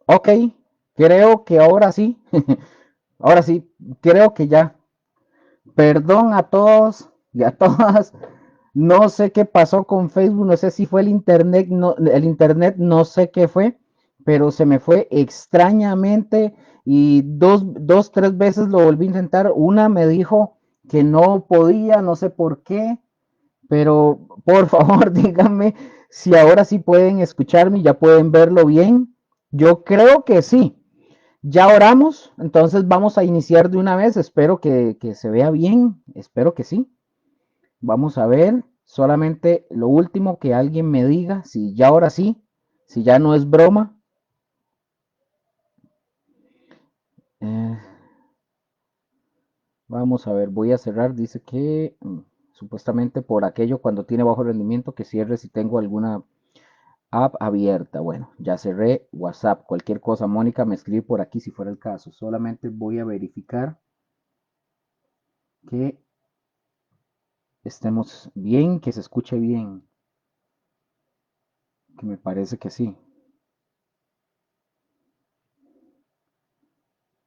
Ok, creo que ahora sí, ahora sí, creo que ya. Perdón a todos y a todas. No sé qué pasó con Facebook, no sé si fue el internet, no sé qué fue, pero se me fue extrañamente y tres veces lo volví a intentar. Una me dijo que no podía, no sé por qué, pero por favor díganme si ahora sí pueden escucharme, ya pueden verlo bien. Yo creo que sí. Ya oramos, entonces vamos a iniciar de una vez. Espero que se vea bien, espero que sí. Vamos a ver, solamente lo último que alguien me diga, si ya ahora sí, si ya no es broma. Eh, Vamos a ver, voy a cerrar. Dice que supuestamente por aquello cuando tiene bajo rendimiento que cierre si tengo alguna app abierta. Bueno, ya cerré WhatsApp. Cualquier cosa, Mónica me escribe por aquí si fuera el caso. Solamente voy a verificar que estemos bien, que se escuche bien, que me parece que sí.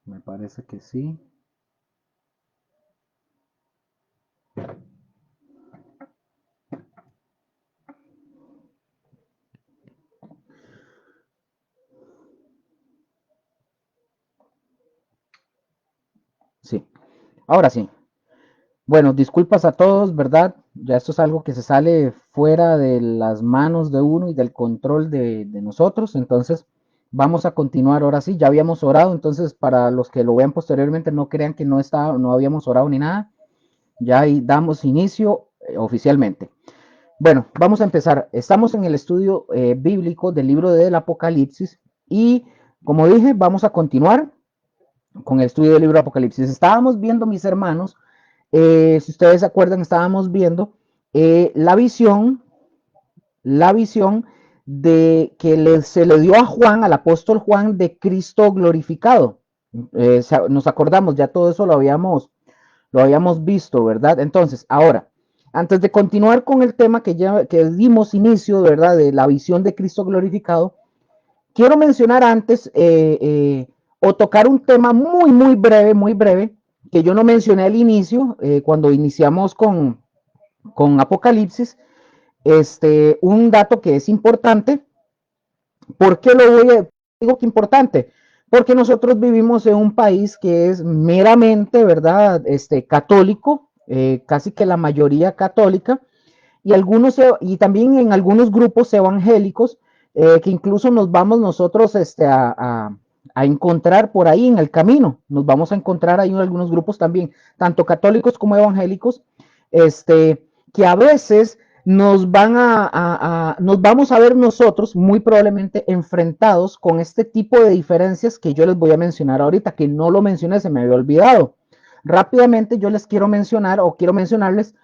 Me parece que sí. Sí. Ahora sí. Bueno, disculpas a todos, ¿verdad? Ya esto es algo que se sale fuera de las manos de uno y del control de nosotros. Entonces, vamos a continuar ahora sí. Ya habíamos orado, entonces para los que lo vean posteriormente, no crean que no habíamos orado ni nada. Ya ahí damos inicio oficialmente. Bueno, vamos a empezar. Estamos en el estudio bíblico del libro del Apocalipsis y, como dije, vamos a continuar con el estudio del libro de Apocalipsis. Estábamos viendo, mis hermanos, si ustedes se acuerdan, estábamos viendo la visión de que se le dio a Juan, al apóstol Juan, de Cristo glorificado. Nos acordamos, ya todo eso lo habíamos visto, ¿verdad? Entonces, ahora, antes de continuar con el tema que dimos inicio, ¿verdad? De la visión de Cristo glorificado, quiero mencionar antes o tocar un tema muy breve, que yo no mencioné al inicio, cuando iniciamos con Apocalipsis, un dato que es importante. ¿Por qué digo que importante? Porque nosotros vivimos en un país que es meramente, ¿verdad? Católico, casi que la mayoría católica, y también en algunos grupos evangélicos, que incluso nos vamos nosotros a encontrar por ahí en el camino. Nos vamos a encontrar ahí en algunos grupos también, tanto católicos como evangélicos, que a veces nos vamos a ver nosotros muy probablemente enfrentados con este tipo de diferencias que yo les voy a mencionar ahorita, que no lo mencioné, se me había olvidado. Rápidamente yo les quiero mencionar o quiero mencionarles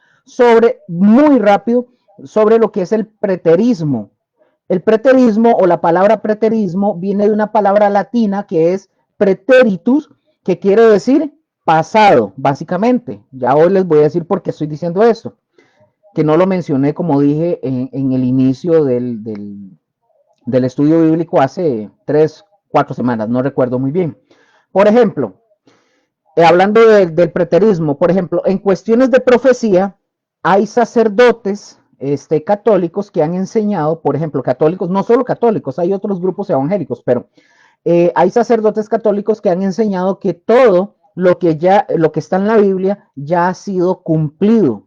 muy rápido, sobre lo que es el preterismo. El preterismo o la palabra preterismo viene de una palabra latina que es preteritus, que quiere decir pasado, básicamente. Ya hoy les voy a decir por qué estoy diciendo esto, que no lo mencioné, como dije, en el inicio del estudio bíblico hace 3, 4 semanas, no recuerdo muy bien. Por ejemplo, hablando del preterismo, por ejemplo, en cuestiones de profecía, hay sacerdotes católicos que han enseñado, por ejemplo, católicos, no solo católicos, hay otros grupos evangélicos, pero hay sacerdotes católicos que han enseñado que todo lo que está en la Biblia ya ha sido cumplido.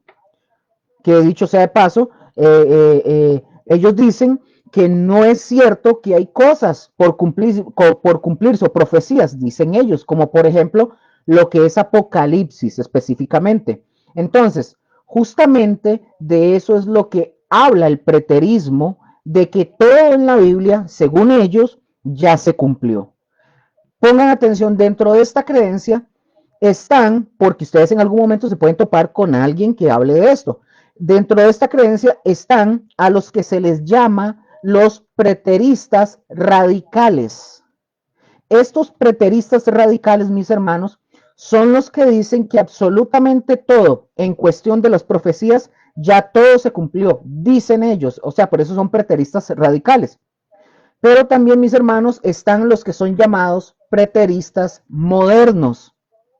Que dicho sea de paso, ellos dicen que no es cierto que hay cosas por cumplirse o profecías, dicen ellos, como por ejemplo lo que es Apocalipsis específicamente. Entonces, justamente de eso es lo que habla el preterismo, de que todo en la Biblia, según ellos, ya se cumplió. Pongan atención, dentro de esta creencia están, porque ustedes en algún momento se pueden topar con alguien que hable de esto, dentro de esta creencia están a los que se les llama los preteristas radicales. Estos preteristas radicales, mis hermanos, son los que dicen que absolutamente todo en cuestión de las profecías ya todo se cumplió, dicen ellos, o sea, por eso son preteristas radicales. Pero también, mis hermanos, están los que son llamados preteristas modernos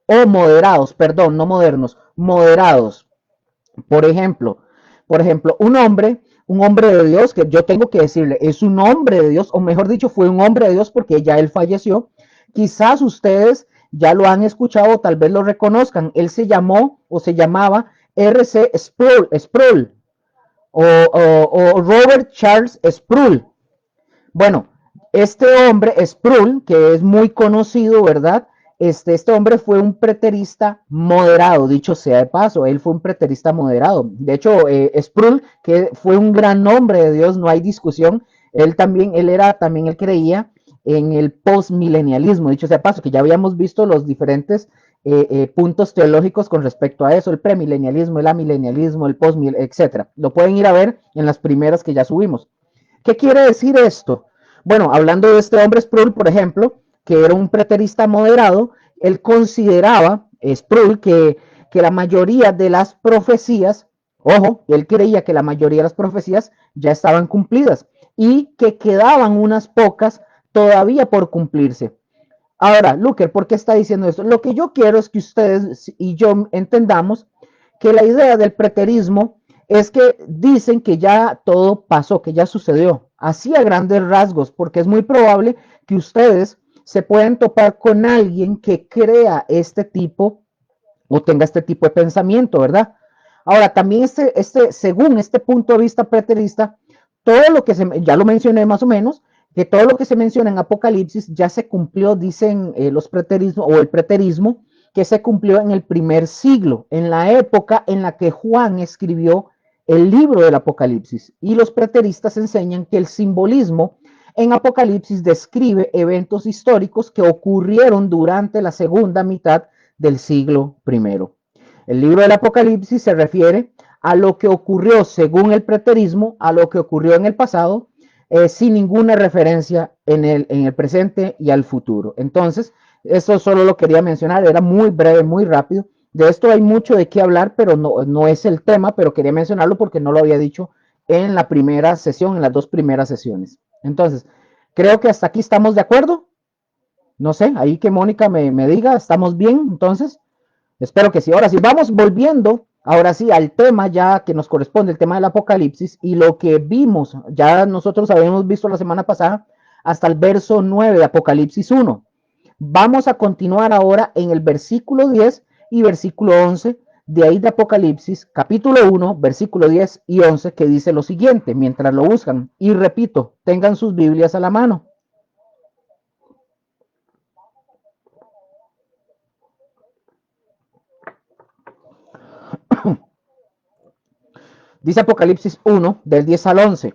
o moderados, perdón, no modernos, moderados. Por ejemplo, un hombre de Dios, que yo tengo que decirle, es un hombre de Dios, o mejor dicho, fue un hombre de Dios porque ya él falleció. Quizás ustedes ya lo han escuchado o tal vez lo reconozcan. Él se llamó o se llamaba R.C. Sproul o Robert Charles Sproul. Bueno, este hombre, Sproul, que es muy conocido, ¿verdad? Este hombre fue un preterista moderado, dicho sea de paso, él fue un preterista moderado. De hecho, Sproul, que fue un gran hombre de Dios, no hay discusión, él creía en el postmilenialismo, dicho sea de paso, que ya habíamos visto los diferentes puntos teológicos con respecto a eso, el premilenialismo, el amilenialismo, el postmil, etc. Lo pueden ir a ver en las primeras que ya subimos. ¿Qué quiere decir esto? Bueno, hablando de este hombre Sproul, por ejemplo, que era un preterista moderado, él consideraba, Sproul, que la mayoría de las profecías, ojo, él creía que la mayoría de las profecías ya estaban cumplidas y que quedaban unas pocas todavía por cumplirse. Ahora, Luker, ¿por qué está diciendo esto? Lo que yo quiero es que ustedes y yo entendamos que la idea del preterismo es que dicen que ya todo pasó, que ya sucedió, así a grandes rasgos, porque es muy probable que ustedes se puedan topar con alguien que crea este tipo o tenga este tipo de pensamiento, ¿verdad? Ahora, también según este punto de vista preterista, todo lo que ya lo mencioné más o menos, que todo lo que se menciona en Apocalipsis ya se cumplió, dicen los preterismos o el preterismo, que se cumplió en el primer siglo, en la época en la que Juan escribió el libro del Apocalipsis. Y los preteristas enseñan que el simbolismo en Apocalipsis describe eventos históricos que ocurrieron durante la segunda mitad del siglo primero. El libro del Apocalipsis se refiere a lo que ocurrió según el preterismo, a lo que ocurrió en el pasado, sin ninguna referencia en el presente y al futuro. Entonces, eso solo lo quería mencionar, era muy breve, muy rápido. De esto hay mucho de qué hablar, pero no es el tema, pero quería mencionarlo porque no lo había dicho en la primera sesión, en las dos primeras sesiones. Entonces, creo que hasta aquí estamos de acuerdo. No sé, ahí que Mónica me diga, ¿estamos bien? Entonces, espero que sí. Ahora sí, vamos volviendo, ahora sí, al tema ya que nos corresponde, el tema del Apocalipsis y lo que vimos, ya nosotros habíamos visto la semana pasada hasta el verso 9 de Apocalipsis 1. Vamos a continuar ahora en el versículo 10 y versículo 11 de ahí de Apocalipsis, capítulo 1, versículo 10 y 11, que dice lo siguiente, mientras lo buscan. Y repito, tengan sus Biblias a la mano. Dice Apocalipsis 1, del 10 al 11.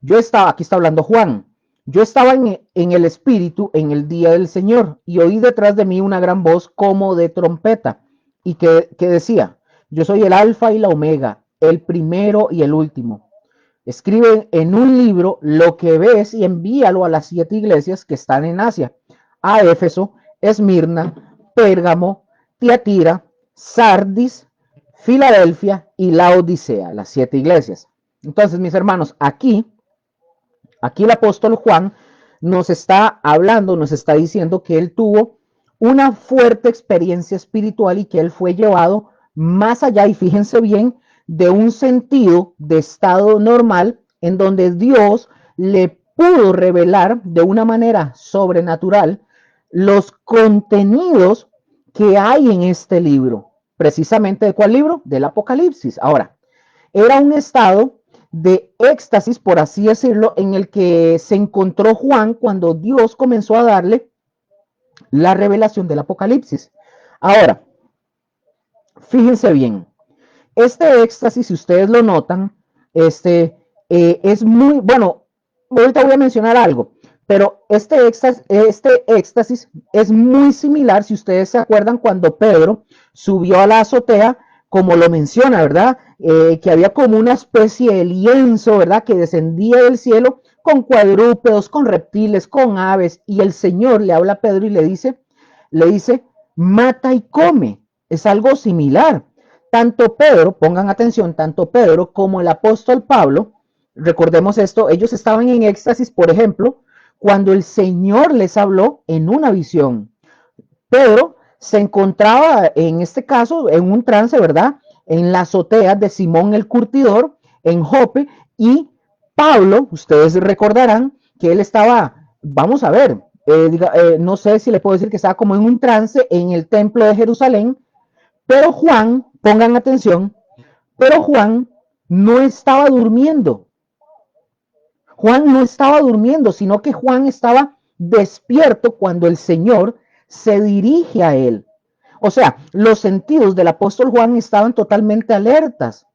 Yo estaba, aquí está hablando Juan, yo estaba en el Espíritu en el día del Señor y oí detrás de mí una gran voz como de trompeta y que decía, yo soy el Alfa y la Omega, el primero y el último. Escribe en un libro lo que ves y envíalo a las 7 iglesias que están en Asia, a Éfeso, Esmirna, Pérgamo, Tiatira, Sardis, Filadelfia y Laodicea, las 7 iglesias. Entonces, mis hermanos, aquí el apóstol Juan nos está hablando, nos está diciendo que él tuvo una fuerte experiencia espiritual y que él fue llevado más allá, y fíjense bien, de un sentido de estado normal en donde Dios le pudo revelar de una manera sobrenatural los contenidos que hay en este libro. Precisamente, ¿de cuál libro? Del Apocalipsis. Ahora, era un estado de éxtasis, por así decirlo, en el que se encontró Juan cuando Dios comenzó a darle la revelación del Apocalipsis. Ahora, fíjense bien, este éxtasis, si ustedes lo notan, es muy, bueno, ahorita voy a mencionar algo, pero este éxtasis es muy similar, si ustedes se acuerdan, cuando Pedro subió a la azotea, como lo menciona, ¿verdad? Que había como una especie de lienzo, ¿verdad? Que descendía del cielo con cuadrúpedos, con reptiles, con aves, y el Señor le habla a Pedro y le dice, mata y come. Es algo similar. Tanto Pedro, pongan atención, tanto Pedro como el apóstol Pablo recordemos esto, ellos estaban en éxtasis, por ejemplo, cuando el Señor les habló en una visión. Pedro se encontraba en este caso en un trance, ¿verdad? En la azotea de Simón el Curtidor, en Jope, y Pablo, ustedes recordarán que él estaba, vamos a ver, no sé si le puedo decir que estaba como en un trance en el templo de Jerusalén, pero Juan, pongan atención, pero Juan no estaba durmiendo. Juan no estaba durmiendo, sino que Juan estaba despierto cuando el Señor se dirige a él. O sea, los sentidos del apóstol Juan estaban totalmente alertas,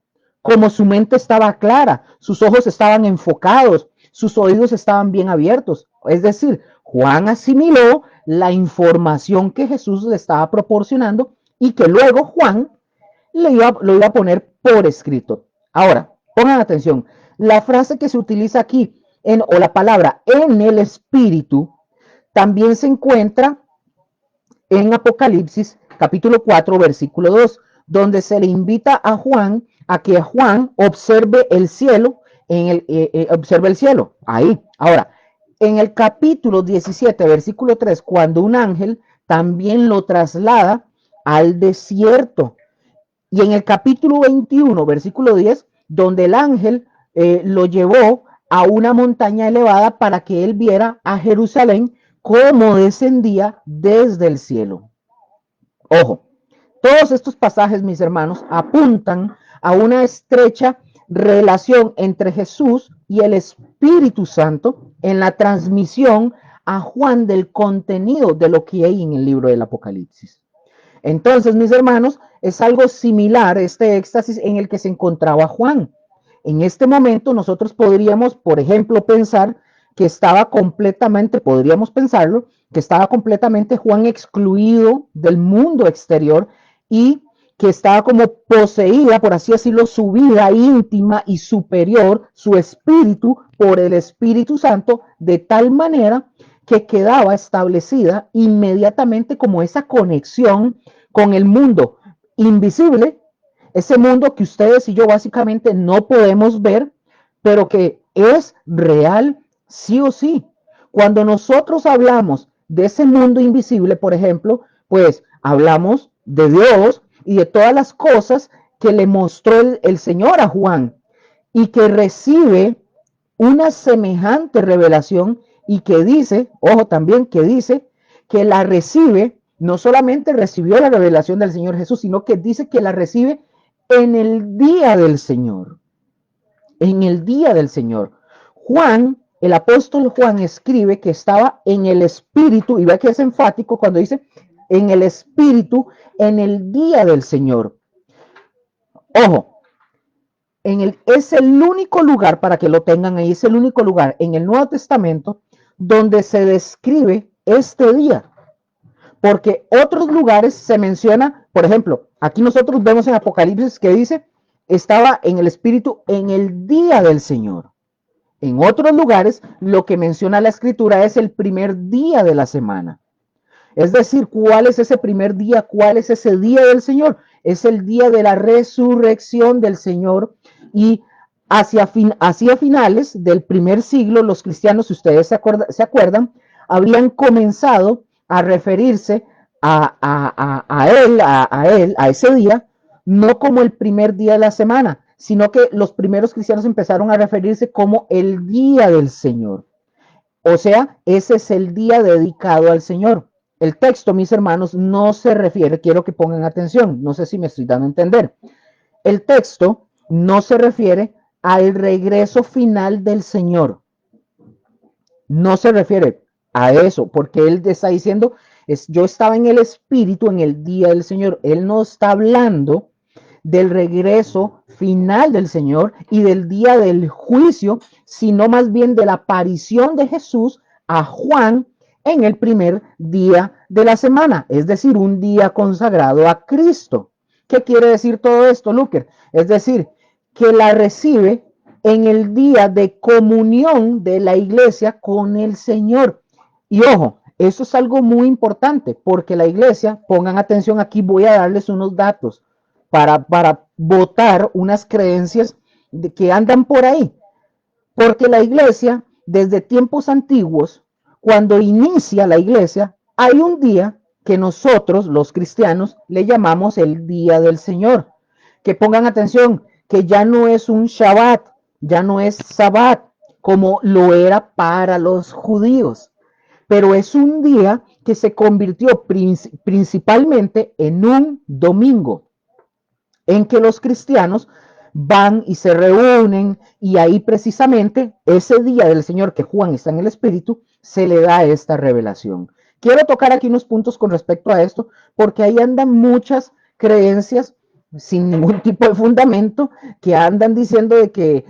como su mente estaba clara, sus ojos estaban enfocados, sus oídos estaban bien abiertos. Es decir, Juan asimiló la información que Jesús le estaba proporcionando y que luego Juan lo iba a poner por escrito. Ahora, pongan atención, la frase que se utiliza aquí, o la palabra en el espíritu, también se encuentra en Apocalipsis capítulo 4, versículo 2, donde se le invita a Juan a que Juan observe el cielo, observe el cielo, ahí. Ahora, en el capítulo 17, versículo 3, cuando un ángel también lo traslada al desierto. Y en el capítulo 21, versículo 10, donde el ángel lo llevó a una montaña elevada para que él viera a Jerusalén cómo descendía desde el cielo. Ojo, todos estos pasajes, mis hermanos, apuntan a una estrecha relación entre Jesús y el Espíritu Santo en la transmisión a Juan del contenido de lo que hay en el libro del Apocalipsis. Entonces, mis hermanos, es algo similar este éxtasis en el que se encontraba Juan. En este momento nosotros podríamos, por ejemplo, pensar que estaba completamente, podríamos pensarlo, que estaba completamente Juan excluido del mundo exterior y que estaba como poseída, por así decirlo, su vida íntima y superior, su espíritu, por el Espíritu Santo, de tal manera que quedaba establecida inmediatamente como esa conexión con el mundo invisible, ese mundo que ustedes y yo básicamente no podemos ver, pero que es real sí o sí. Cuando nosotros hablamos de ese mundo invisible, por ejemplo, pues hablamos de Dios y de todas las cosas que le mostró el Señor a Juan y que recibe una semejante revelación y que dice, ojo también, que dice que la recibe, no solamente recibió la revelación del Señor Jesús, sino que dice que la recibe en el día del Señor. En el día del Señor. Juan, el apóstol Juan escribe que estaba en el Espíritu, y ve que es enfático cuando dice en el Espíritu, en el día del Señor. Ojo, es el único lugar, para que lo tengan ahí, es el único lugar en el Nuevo Testamento donde se describe este día. Porque otros lugares se menciona, por ejemplo, aquí nosotros vemos en Apocalipsis que dice, estaba en el Espíritu en el día del Señor. En otros lugares, lo que menciona la Escritura es el primer día de la semana. Es decir, ¿cuál es ese primer día? ¿Cuál es ese día del Señor? Es el día de la resurrección del Señor. Y hacia finales del primer siglo, los cristianos, si ustedes se acuerdan, habían comenzado a referirse a ese día, no como el primer día de la semana, sino que los primeros cristianos empezaron a referirse como el día del Señor. O sea, ese es el día dedicado al Señor. El texto, mis hermanos, no se refiere, quiero que pongan atención, no sé si me estoy dando a entender. El texto no se refiere al regreso final del Señor. No se refiere a eso, porque él está diciendo, yo estaba en el Espíritu en el día del Señor. Él no está hablando del regreso final del Señor y del día del juicio, sino más bien de la aparición de Jesús a Juan en el primer día de la semana, es decir, un día consagrado a Cristo. ¿Qué quiere decir todo esto, Luker? Es decir, que la recibe en el día de comunión de la iglesia con el Señor. Y ojo, eso es algo muy importante porque la iglesia, pongan atención aquí, voy a darles unos datos para votar unas creencias que andan por ahí. Porque la iglesia, desde tiempos antiguos, cuando inicia la iglesia, hay un día que nosotros, los cristianos, le llamamos el día del Señor. Que pongan atención, que ya no es un Shabbat, ya no es Sabbat, como lo era para los judíos, pero es un día que se convirtió principalmente en un domingo, en que los cristianos van y se reúnen y ahí precisamente ese día del Señor que Juan está en el Espíritu, se le da esta revelación. Quiero tocar aquí unos puntos con respecto a esto, porque ahí andan muchas creencias sin ningún tipo de fundamento que andan diciendo de que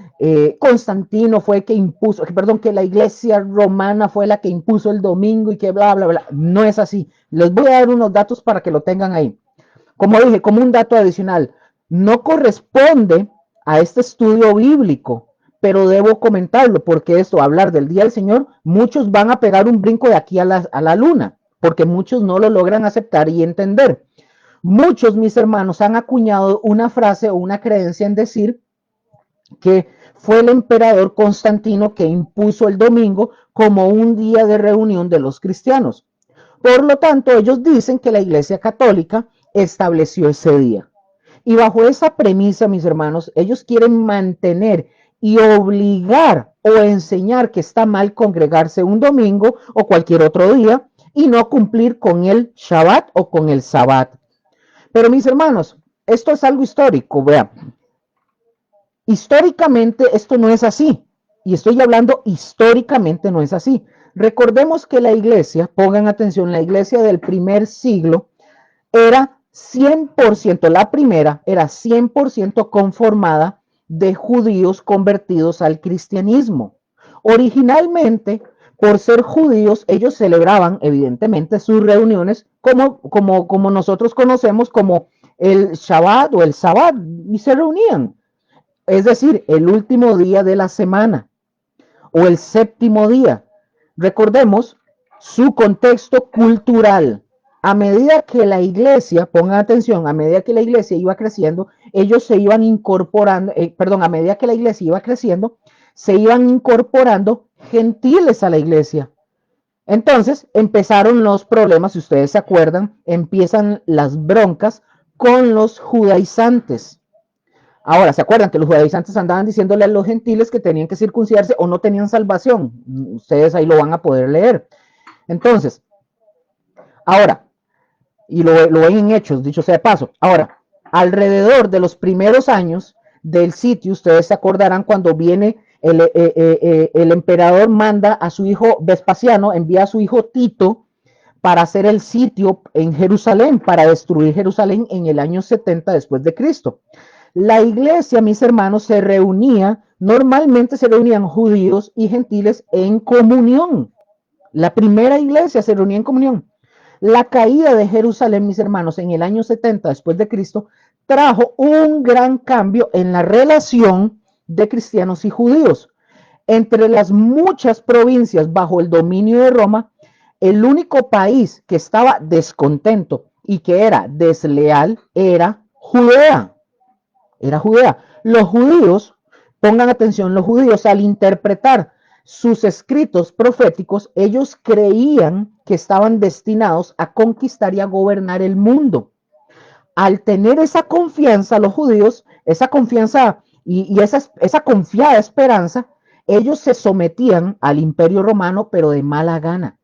Constantino fue que impuso, perdón, que la iglesia romana fue la que impuso el domingo y que bla, bla, bla. No es así. Les voy a dar unos datos para que lo tengan ahí. Como dije, como un dato adicional, no corresponde a este estudio bíblico, pero debo comentarlo porque esto, hablar del Día del Señor, muchos van a pegar un brinco de aquí a la luna, porque muchos no lo logran aceptar y entender. Muchos, mis hermanos, han acuñado una frase o una creencia en decir que fue el emperador Constantino que impuso el domingo como un día de reunión de los cristianos. Por lo tanto, ellos dicen que la Iglesia Católica estableció ese día. Y bajo esa premisa, mis hermanos, ellos quieren mantener y obligar o enseñar que está mal congregarse un domingo o cualquier otro día y no cumplir con el Shabbat o con el Sabbat. Pero mis hermanos, esto es algo histórico, vean. Históricamente esto no es así. Y estoy hablando históricamente no es así. Recordemos que la iglesia, pongan atención, la iglesia del primer siglo era 100%, la primera era 100% conformada de judíos convertidos al cristianismo. Originalmente, por ser judíos, ellos celebraban evidentemente sus reuniones como nosotros conocemos como el Shabbat o el Sabbat, y se reunían. Es decir, el último día de la semana o el séptimo día. Recordemos su contexto cultural. A medida que la iglesia, pongan atención, a medida que la iglesia iba creciendo, ellos se iban incorporando, a medida que la iglesia iba creciendo, se iban incorporando gentiles a la iglesia. Entonces empezaron los problemas, si ustedes se acuerdan, empiezan las broncas con los judaizantes. Ahora, ¿se acuerdan que los judaizantes andaban diciéndole a los gentiles que tenían que circuncidarse o no tenían salvación? Ustedes ahí lo van a poder leer. Entonces, ahora, y lo ven en Hechos, dicho sea de paso. Ahora, alrededor de los primeros años del sitio, ustedes se acordarán cuando viene el emperador manda a su hijo Vespasiano, envía a su hijo Tito para hacer el sitio en Jerusalén, para destruir Jerusalén en el año 70 después de Cristo. La iglesia, mis hermanos, se reunía, normalmente se reunían judíos y gentiles en comunión. La primera iglesia se reunía en comunión. La caída de Jerusalén, mis hermanos, en el año 70 después de Cristo, trajo un gran cambio en la relación de cristianos y judíos. Entre las muchas provincias bajo el dominio de Roma, el único país que estaba descontento y que era desleal era Judea. Era Judea. Los judíos, pongan atención, los judíos al interpretar sus escritos proféticos, ellos creían que estaban destinados a conquistar y a gobernar el mundo. Al tener esa confianza, los judíos, esa confianza y esa confiada esperanza, ellos se sometían al imperio romano, pero de mala gana.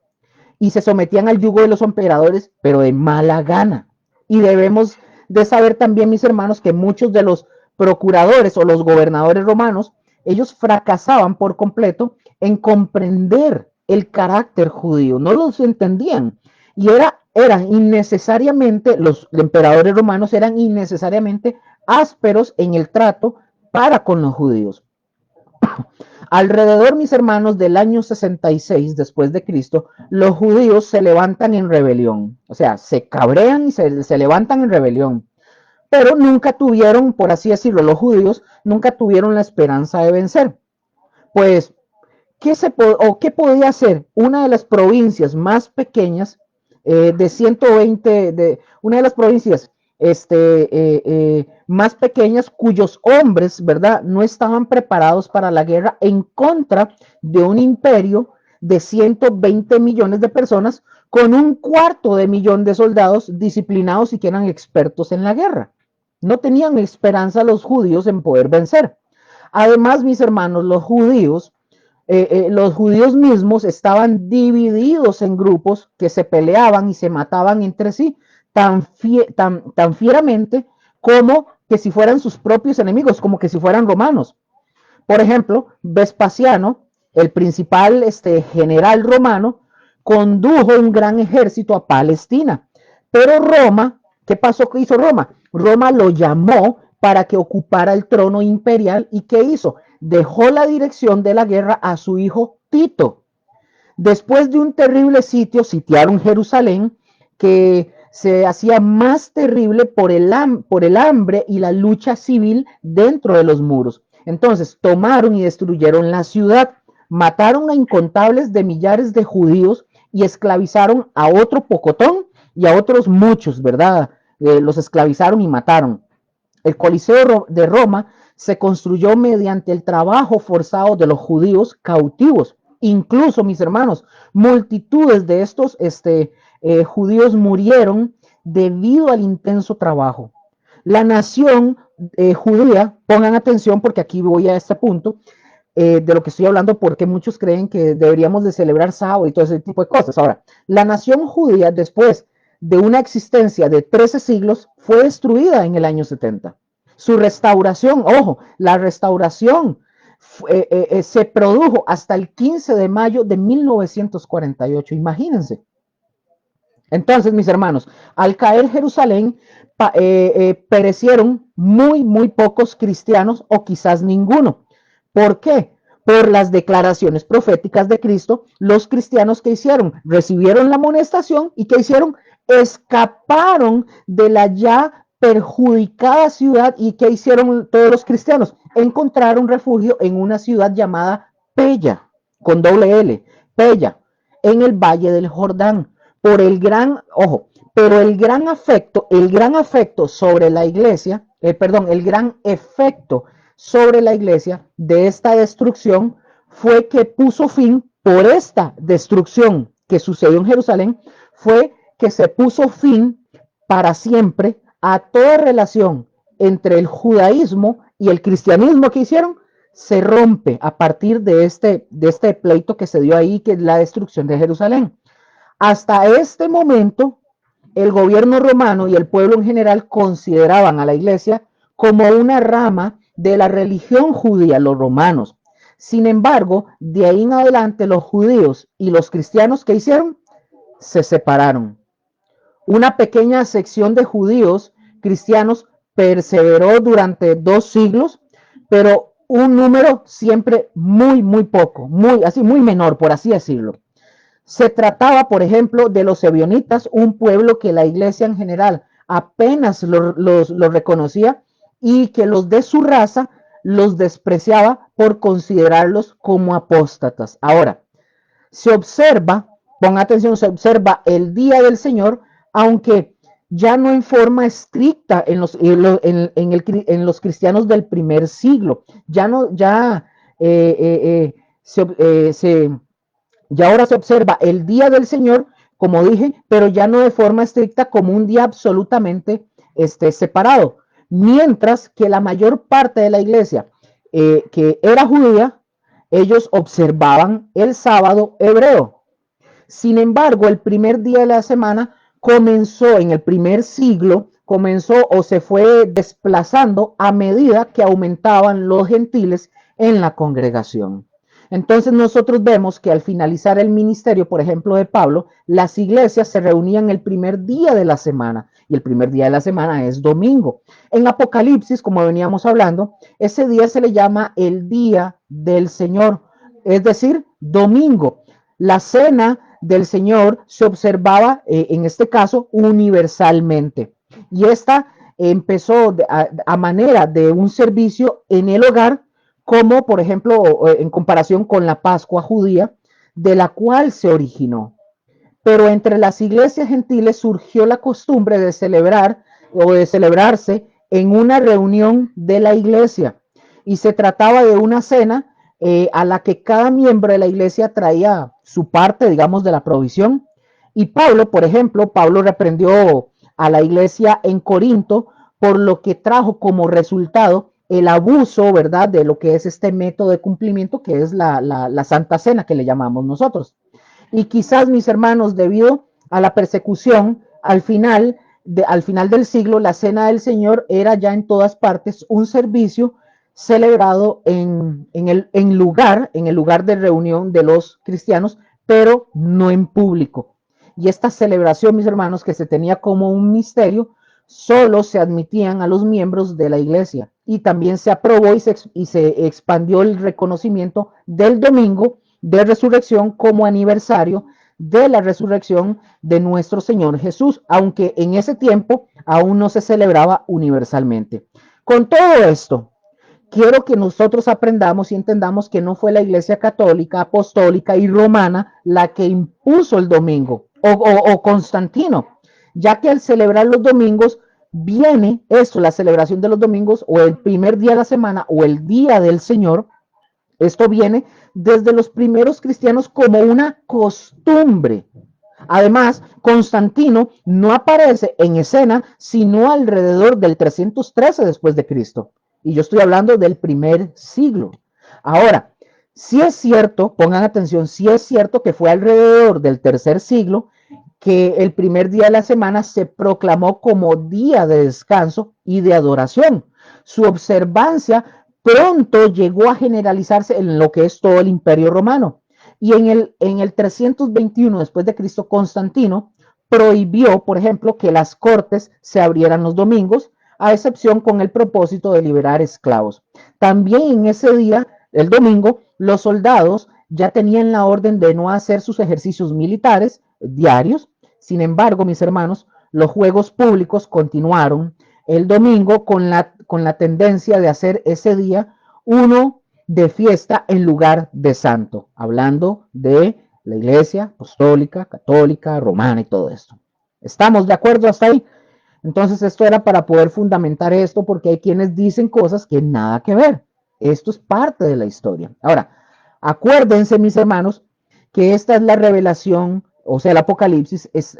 Y se sometían al yugo de los emperadores, pero de mala gana. Y debemos de saber también, mis hermanos, que muchos de los procuradores o los gobernadores romanos, ellos fracasaban por completo en comprender el carácter judío, no los entendían. Y eran innecesariamente, los emperadores romanos eran innecesariamente ásperos en el trato para con los judíos. Alrededor, mis hermanos, del año 66 después de Cristo, los judíos se levantan en rebelión, o sea, se cabrean y se levantan en rebelión, pero nunca tuvieron, por así decirlo, los judíos nunca tuvieron la esperanza de vencer. Pues, ¿qué podía hacer una de las provincias más pequeñas de 120, una de las provincias más pequeñas, cuyos hombres, ¿verdad?, no estaban preparados para la guerra en contra de un imperio de 120 millones de personas con un cuarto de millón de soldados disciplinados y que eran expertos en la guerra. No tenían esperanza los judíos en poder vencer. Además, mis hermanos, los judíos mismos estaban divididos en grupos que se peleaban y se mataban entre sí tan fieramente como que si fueran sus propios enemigos, como que si fueran romanos. Por ejemplo, Vespasiano, el principal general romano, condujo un gran ejército a Palestina. Pero Roma, ¿qué pasó que hizo Roma? Roma lo llamó para que ocupara el trono imperial. ¿Y qué hizo? Dejó la dirección de la guerra a su hijo Tito. Después de un terrible sitio, sitiaron Jerusalén, que se hacía más terrible por el hambre y la lucha civil dentro de los muros. Entonces tomaron y destruyeron la ciudad, mataron a incontables de millares de judíos y esclavizaron a otro pocotón y a otros muchos, ¿verdad? Los esclavizaron y mataron. El Coliseo de Roma se construyó mediante el trabajo forzado de los judíos cautivos. Incluso, mis hermanos, multitudes de estos judíos murieron debido al intenso trabajo. La nación judía, pongan atención porque aquí voy a este punto de lo que estoy hablando, porque muchos creen que deberíamos de celebrar sábado y todo ese tipo de cosas. Ahora, la nación judía, después de una existencia de 13 siglos, fue destruida en el año 70. Su restauración, ojo, la restauración se produjo hasta el 15 de mayo de 1948, imagínense. Entonces, mis hermanos, al caer Jerusalén, perecieron muy pocos cristianos o quizás ninguno. ¿Por qué? Por las declaraciones proféticas de Cristo, los cristianos que hicieron, recibieron la amonestación y que hicieron, escaparon de la ya perjudicada ciudad. ¿Y qué hicieron todos los cristianos? Encontraron refugio en una ciudad llamada Pella, con doble L, Pella, en el Valle del Jordán, por el gran, ojo, pero el gran afecto sobre la iglesia, el gran efecto sobre la iglesia de esta destrucción fue que puso fin, por esta destrucción que sucedió en Jerusalén, fue que se puso fin para siempre a toda relación entre el judaísmo y el cristianismo. Que hicieron, se rompe a partir de este pleito que se dio ahí, que es la destrucción de Jerusalén. Hasta este momento, el gobierno romano y el pueblo en general consideraban a la iglesia como una rama de la religión judía, los romanos. Sin embargo, de ahí en adelante los judíos y los cristianos, ¿qué hicieron? Se separaron. Una pequeña sección de judíos cristianos perseveró durante 2 siglos, pero un número siempre muy poco, muy menor, por así decirlo. Se trataba, por ejemplo, de los ebionitas, un pueblo que la iglesia en general apenas lo reconocía y que los de su raza los despreciaba por considerarlos como apóstatas. Ahora, se observa, pon atención, se observa el día del Señor, aunque ya no en forma estricta en los cristianos del primer siglo. Ya no, ya y ahora se observa el día del Señor, como dije, pero ya no de forma estricta como un día absolutamente separado. Mientras que la mayor parte de la iglesia que era judía, ellos observaban el sábado hebreo. Sin embargo, el primer día de la semana comenzó en el primer siglo, comenzó o se fue desplazando a medida que aumentaban los gentiles en la congregación. Entonces nosotros vemos que al finalizar el ministerio, por ejemplo, de Pablo, las iglesias se reunían el primer día de la semana, y el primer día de la semana es domingo. En Apocalipsis, como veníamos hablando, ese día se le llama el día del Señor, es decir, domingo. La cena del Señor se observaba, en este caso, universalmente. Y esta empezó a manera de un servicio en el hogar, como por ejemplo en comparación con la Pascua judía, de la cual se originó. Pero entre las iglesias gentiles surgió la costumbre de celebrar o de celebrarse en una reunión de la iglesia. Y se trataba de una cena a la que cada miembro de la iglesia traía su parte, digamos, de la provisión. Y Pablo, por ejemplo, Pablo reprendió a la iglesia en Corinto por lo que trajo como resultado el abuso, ¿verdad?, de lo que es este método de cumplimiento, que es la Santa Cena, que le llamamos nosotros. Y quizás, mis hermanos, debido a la persecución, al final del siglo, la Cena del Señor era ya en todas partes un servicio celebrado en el lugar de reunión de los cristianos, pero no en público. Y esta celebración, mis hermanos, que se tenía como un misterio, solo se admitían a los miembros de la iglesia. Y también se aprobó y se expandió el reconocimiento del domingo de resurrección como aniversario de la resurrección de nuestro Señor Jesús, aunque en ese tiempo aún no se celebraba universalmente. Con todo esto, quiero que nosotros aprendamos y entendamos que no fue la Iglesia Católica, Apostólica y Romana la que impuso el domingo, o Constantino, ya que al celebrar los domingos viene eso, la celebración de los domingos, o el primer día de la semana, o el día del Señor. Esto viene desde los primeros cristianos como una costumbre. Además, Constantino no aparece en escena sino alrededor del 313 después de Cristo. Y yo estoy hablando del primer siglo. Ahora, si es cierto, pongan atención, si es cierto que fue alrededor del tercer siglo que el primer día de la semana se proclamó como día de descanso y de adoración. Su observancia pronto llegó a generalizarse en lo que es todo el Imperio Romano. Y en el 321 después de Cristo, Constantino prohibió, por ejemplo, que las cortes se abrieran los domingos, a excepción con el propósito de liberar esclavos. También en ese día, el domingo, los soldados ya tenían la orden de no hacer sus ejercicios militares diarios. Sin embargo, mis hermanos, los juegos públicos continuaron el domingo con la tendencia de hacer ese día uno de fiesta en lugar de santo, hablando de la iglesia apostólica, católica, romana y todo esto. ¿Estamos de acuerdo hasta ahí? Entonces esto era para poder fundamentar esto porque hay quienes dicen cosas que nada que ver. Esto es parte de la historia. Ahora, acuérdense, mis hermanos, que esta es la revelación, o sea, el Apocalipsis es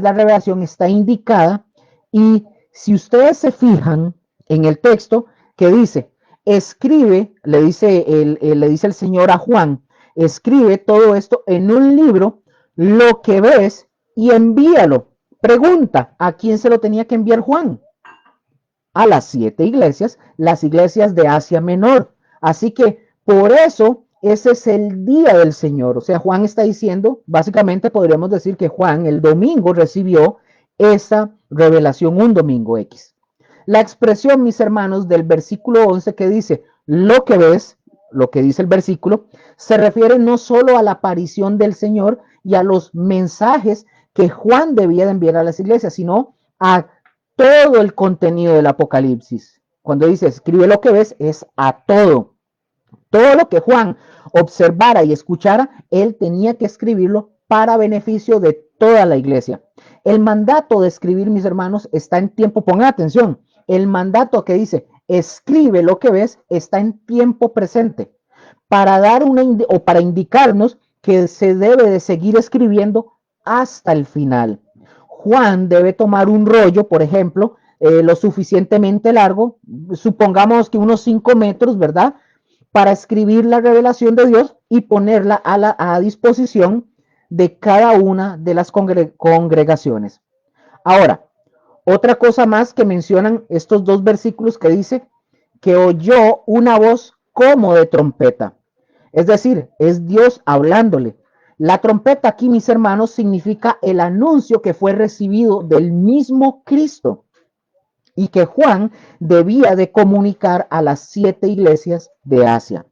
la revelación, está indicada, y si ustedes se fijan en el texto que dice, escribe, le dice el Señor a Juan, escribe todo esto en un libro, lo que ves, y envíalo. Pregunta, ¿a quién se lo tenía que enviar Juan? A las 7 iglesias, las iglesias de Asia Menor. Así que por eso ese es el día del Señor. O sea, Juan está diciendo, básicamente podríamos decir que Juan el domingo recibió esa revelación, un domingo X. La expresión, mis hermanos, del versículo 11 que dice, lo que ves, lo que dice el versículo, se refiere no solo a la aparición del Señor y a los mensajes que Juan debía de enviar a las iglesias, sino a todo el contenido del Apocalipsis. Cuando dice escribe lo que ves, es a todo. Todo lo que Juan observara y escuchara, él tenía que escribirlo para beneficio de toda la iglesia. El mandato de escribir, mis hermanos, está en tiempo, pongan atención, el mandato que dice escribe lo que ves está en tiempo presente para dar o para indicarnos que se debe de seguir escribiendo hasta el final. Juan debe tomar un rollo, por ejemplo, lo suficientemente largo, supongamos que unos 5 metros, ¿verdad? Para escribir la revelación de Dios y ponerla a disposición de cada una de las congregaciones. Ahora, otra cosa más que mencionan estos dos versículos que dice que oyó una voz como de trompeta. Es decir, es Dios hablándole. La trompeta aquí, mis hermanos, significa el anuncio que fue recibido del mismo Cristo y que Juan debía de comunicar a las 7 iglesias de Asia.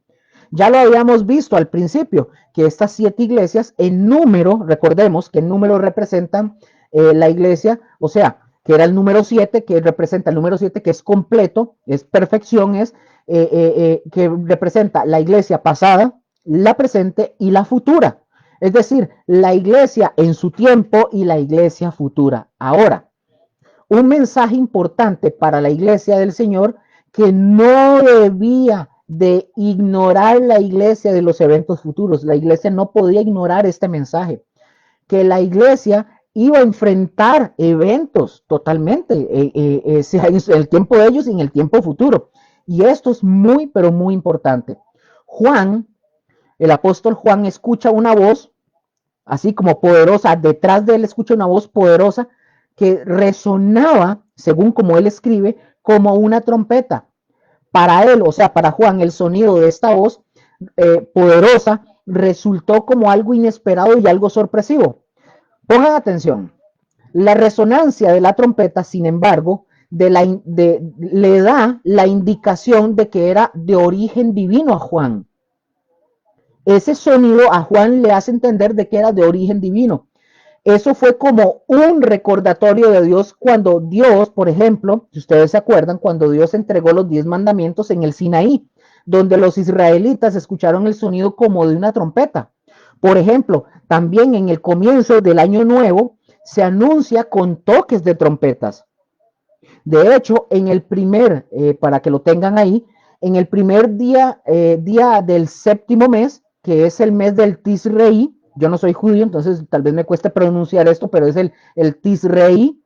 Ya lo habíamos visto al principio, que estas 7 iglesias en número, recordemos que en número representan la iglesia, o sea, que era el número 7, que representa el número 7, que es completo, es perfección, que representa la iglesia pasada, la presente y la futura. Es decir, la iglesia en su tiempo y la iglesia futura. Ahora, un mensaje importante para la iglesia del Señor que no debía de ignorar la iglesia de los eventos futuros. La iglesia no podía ignorar este mensaje, que la iglesia iba a enfrentar eventos totalmente, sea en el tiempo de ellos y en el tiempo futuro. Y esto es muy, pero muy importante. Juan, el apóstol Juan, escucha una voz así como poderosa, detrás de él escucha una voz poderosa que resonaba, según como él escribe, como una trompeta. Para él, o sea, para Juan, el sonido de esta voz poderosa resultó como algo inesperado y algo sorpresivo. Pongan atención. La resonancia de la trompeta, sin embargo, le da la indicación de que era de origen divino a Juan. Ese sonido a Juan le hace entender de que era de origen divino. Eso fue como un recordatorio de Dios cuando Dios, por ejemplo, si ustedes se acuerdan, cuando Dios entregó los 10 mandamientos en el Sinaí, donde los israelitas escucharon el sonido como de una trompeta. Por ejemplo, también en el comienzo del año nuevo se anuncia con toques de trompetas. De hecho, en el primer, para que lo tengan ahí, en el primer día del séptimo mes, que es el mes del Tisrei, yo no soy judío, entonces tal vez me cueste pronunciar esto, pero es el Tisrei,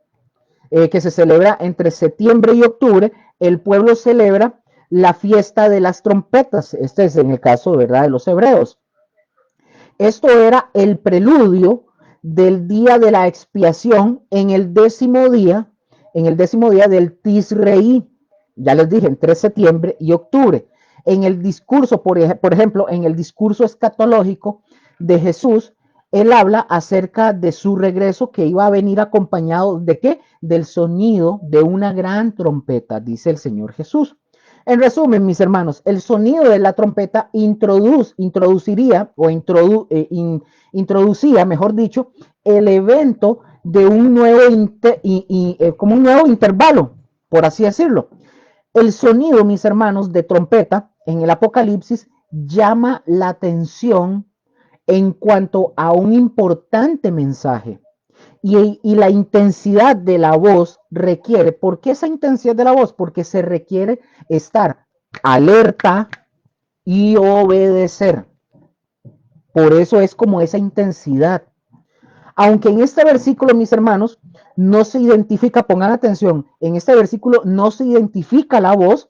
que se celebra entre septiembre y octubre. El pueblo celebra la fiesta de las trompetas. Este es en el caso, ¿verdad?, de los hebreos. Esto era el preludio del día de la expiación en el décimo día del Tisrei. Ya les dije, entre septiembre y octubre. En el discurso, por ejemplo, en el discurso escatológico de Jesús, él habla acerca de su regreso, que iba a venir acompañado de ¿qué? Del sonido de una gran trompeta, dice el Señor Jesús. En resumen, mis hermanos, el sonido de la trompeta introducía, mejor dicho, el evento de un nuevo, como un nuevo intervalo, por así decirlo. El sonido, mis hermanos, de trompeta en el Apocalipsis llama la atención en cuanto a un importante mensaje. Y la intensidad de la voz requiere, ¿por qué esa intensidad de la voz? Porque se requiere estar alerta y obedecer. Por eso es como esa intensidad. Aunque en este versículo, mis hermanos, no se identifica, pongan atención, en este versículo no se identifica la voz,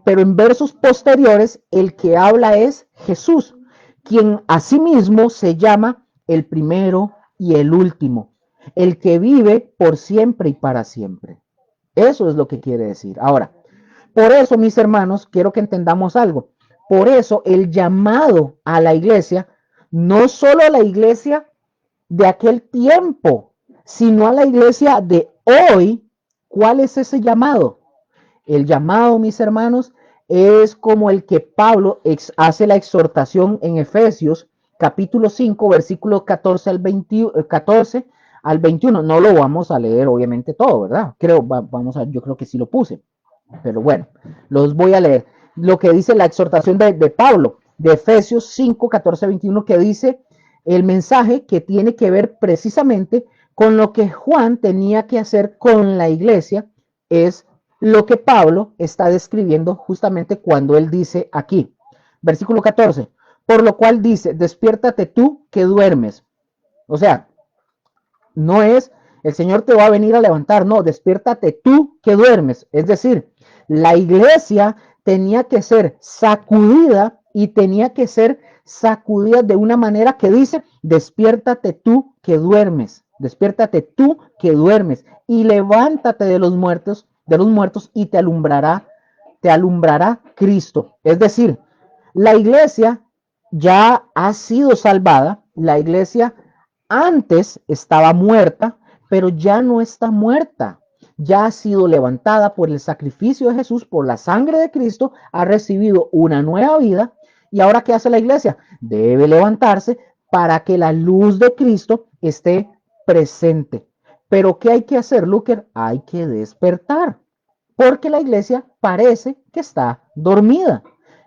pero en versos posteriores el que habla es Jesús, quien asimismo se llama el primero y el último, el que vive por siempre y para siempre. Eso es lo que quiere decir. Ahora, por eso, mis hermanos, quiero que entendamos algo. Por eso el llamado a la iglesia, no solo a la iglesia de aquel tiempo, sino a la iglesia de hoy. ¿Cuál es ese llamado? El llamado, mis hermanos, es como el que Pablo hace la exhortación en Efesios capítulo 5, versículo 14 al 21. No lo vamos a leer, obviamente, todo, ¿verdad? Yo creo que sí lo puse. Pero bueno, los voy a leer. Lo que dice la exhortación de Pablo, de Efesios 5, 14, 21, que dice el mensaje que tiene que ver precisamente con lo que Juan tenía que hacer con la iglesia, es lo que Pablo está describiendo justamente cuando él dice aquí, versículo 14, por lo cual dice, despiértate tú que duermes. O sea, no es el Señor te va a venir a levantar, no, despiértate tú que duermes. Es decir, la iglesia tenía que ser sacudida y tenía que ser sacudida de una manera que dice, despiértate tú que duermes, despiértate tú que duermes y levántate de los muertos y te alumbrará Cristo. Es decir, la iglesia ya ha sido salvada, la iglesia antes estaba muerta, pero ya no está muerta. Ya ha sido levantada por el sacrificio de Jesús, por la sangre de Cristo, ha recibido una nueva vida. ¿Y ahora qué hace la iglesia? Debe levantarse para que la luz de Cristo esté presente. Pero ¿qué hay que hacer, Luker? Hay que despertar, porque la iglesia parece que está dormida.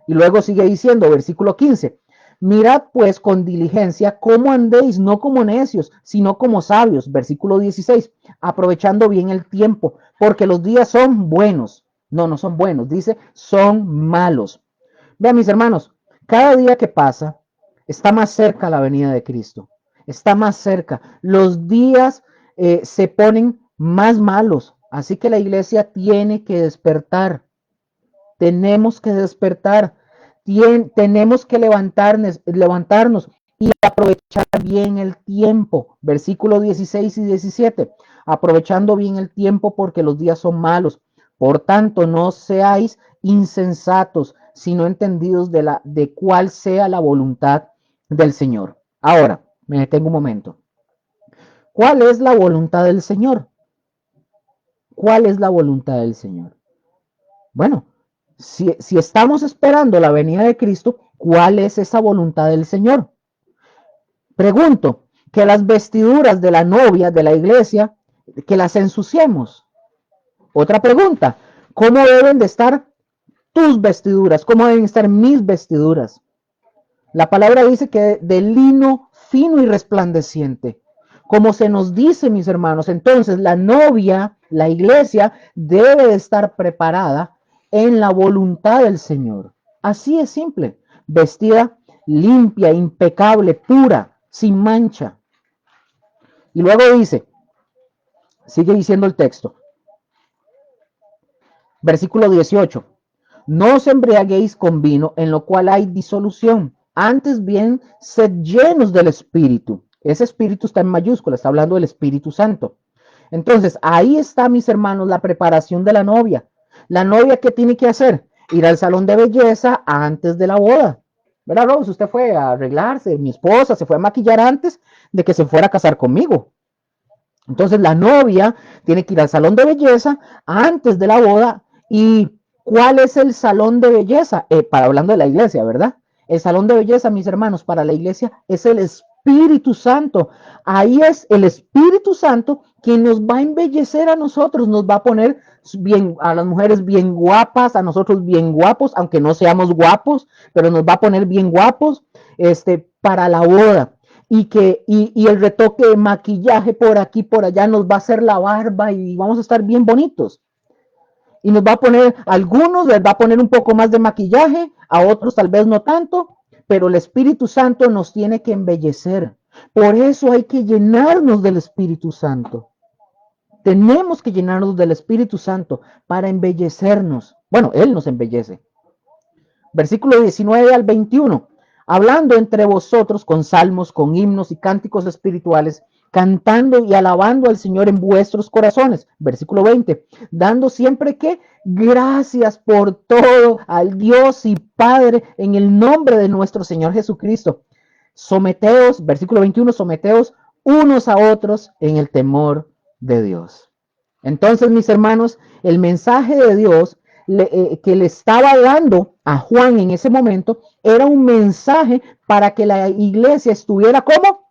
Y luego sigue diciendo, versículo 15, mirad pues con diligencia cómo andéis, no como necios, sino como sabios. Versículo 16, aprovechando bien el tiempo, porque los días son buenos. No, no son buenos, dice, son malos. Vean, mis hermanos, cada día que pasa está más cerca la venida de Cristo. Está más cerca. Los días se ponen más malos. Así que la iglesia tiene que despertar. Tenemos que despertar. Tenemos que levantarnos y aprovechar bien el tiempo. Versículo 16 y 17. Aprovechando bien el tiempo porque los días son malos. Por tanto, no seáis insensatos, sino entendidos de cuál sea la voluntad del Señor. Ahora, me detengo un momento. ¿Cuál es la voluntad del Señor? ¿Cuál es la voluntad del Señor? Bueno, si estamos esperando la venida de Cristo, ¿cuál es esa voluntad del Señor? Pregunto, que las vestiduras de la novia de la iglesia, que las ensuciemos. Otra pregunta, ¿cómo deben de estar tus vestiduras? ¿Cómo deben estar mis vestiduras? La palabra dice que de lino fino y resplandeciente. Como se nos dice, mis hermanos, entonces la novia, la iglesia, debe de estar preparada en la voluntad del Señor. Así es simple, vestida limpia, impecable, pura, sin mancha. Y luego dice, sigue diciendo el texto, versículo 18, no os embriaguéis con vino en lo cual hay disolución, antes bien sed llenos del Espíritu. Ese Espíritu está en mayúscula, está hablando del Espíritu Santo. Entonces, ahí está, mis hermanos, la preparación de la novia. La novia, ¿qué tiene que hacer? Ir al salón de belleza antes de la boda. ¿Verdad, Rose? Usted fue a arreglarse, mi esposa se fue a maquillar antes de que se fuera a casar conmigo. Entonces, la novia tiene que ir al salón de belleza antes de la boda. ¿Y cuál es el salón de belleza? Para hablando de la iglesia, ¿verdad? El salón de belleza, mis hermanos, para la iglesia es el Espíritu Santo. Ahí es el Espíritu Santo quien nos va a embellecer a nosotros, nos va a poner bien, a las mujeres bien guapas, a nosotros bien guapos, aunque no seamos guapos, pero nos va a poner bien guapos, para la boda. Y el retoque de maquillaje por aquí, por allá, nos va a hacer la barba y vamos a estar bien bonitos. Y nos va a poner, a algunos les va a poner un poco más de maquillaje, a otros tal vez no tanto, pero el Espíritu Santo nos tiene que embellecer. Por eso hay que llenarnos del Espíritu Santo. Tenemos que llenarnos del Espíritu Santo para embellecernos. Bueno, Él nos embellece. Versículo 19 al 21. Hablando entre vosotros con salmos, con himnos y cánticos espirituales, cantando y alabando al Señor en vuestros corazones. Versículo 20. Dando siempre que gracias por todo al Dios y Padre en el nombre de nuestro Señor Jesucristo. Someteos, versículo 21, someteos unos a otros en el temor de Dios. Entonces, mis hermanos, el mensaje de Dios que le estaba dando a Juan en ese momento era un mensaje para que la iglesia estuviera como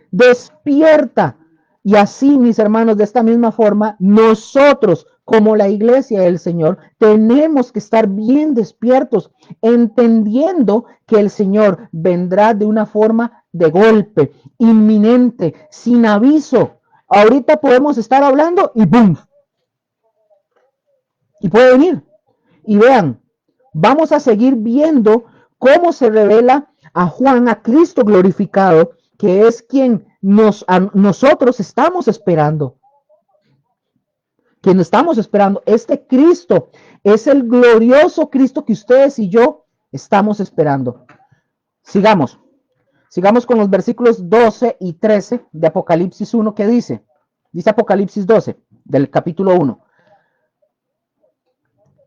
despierta. Y así, mis hermanos, de esta misma forma, nosotros como la iglesia del Señor tenemos que estar bien despiertos, entendiendo que el Señor vendrá de una forma de golpe, inminente, sin aviso. Ahorita podemos estar hablando y ¡boom! Y puede venir. Y vean, vamos a seguir viendo cómo se revela a Juan, a Cristo glorificado, que es quien nosotros estamos esperando. Quien estamos esperando. Este Cristo es el glorioso Cristo que ustedes y yo estamos esperando. Sigamos. Sigamos con los versículos 12 y 13 de Apocalipsis 1 que dice. Dice Apocalipsis 12 del capítulo 1.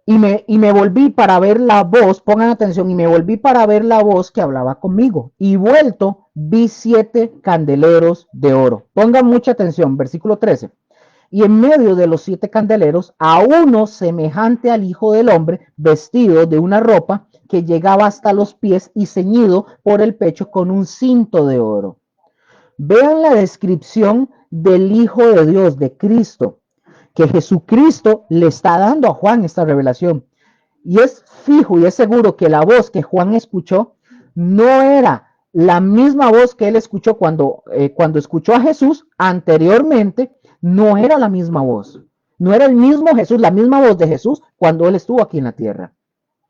Y me volví para ver la voz, pongan atención, y me volví para ver la voz que hablaba conmigo. Y vuelto, vi 7 candeleros de oro. Pongan mucha atención, versículo 13. Y en medio de los 7 candeleros, a uno semejante al Hijo del Hombre, vestido de una ropa que llegaba hasta los pies y ceñido por el pecho con un cinto de oro. Vean la descripción del Hijo de Dios, de Cristo, que Jesucristo le está dando a Juan esta revelación. Y es fijo y es seguro que la voz que Juan escuchó no era la misma voz que él escuchó cuando escuchó a Jesús anteriormente, no era la misma voz. No era el mismo Jesús, la misma voz de Jesús cuando él estuvo aquí en la tierra.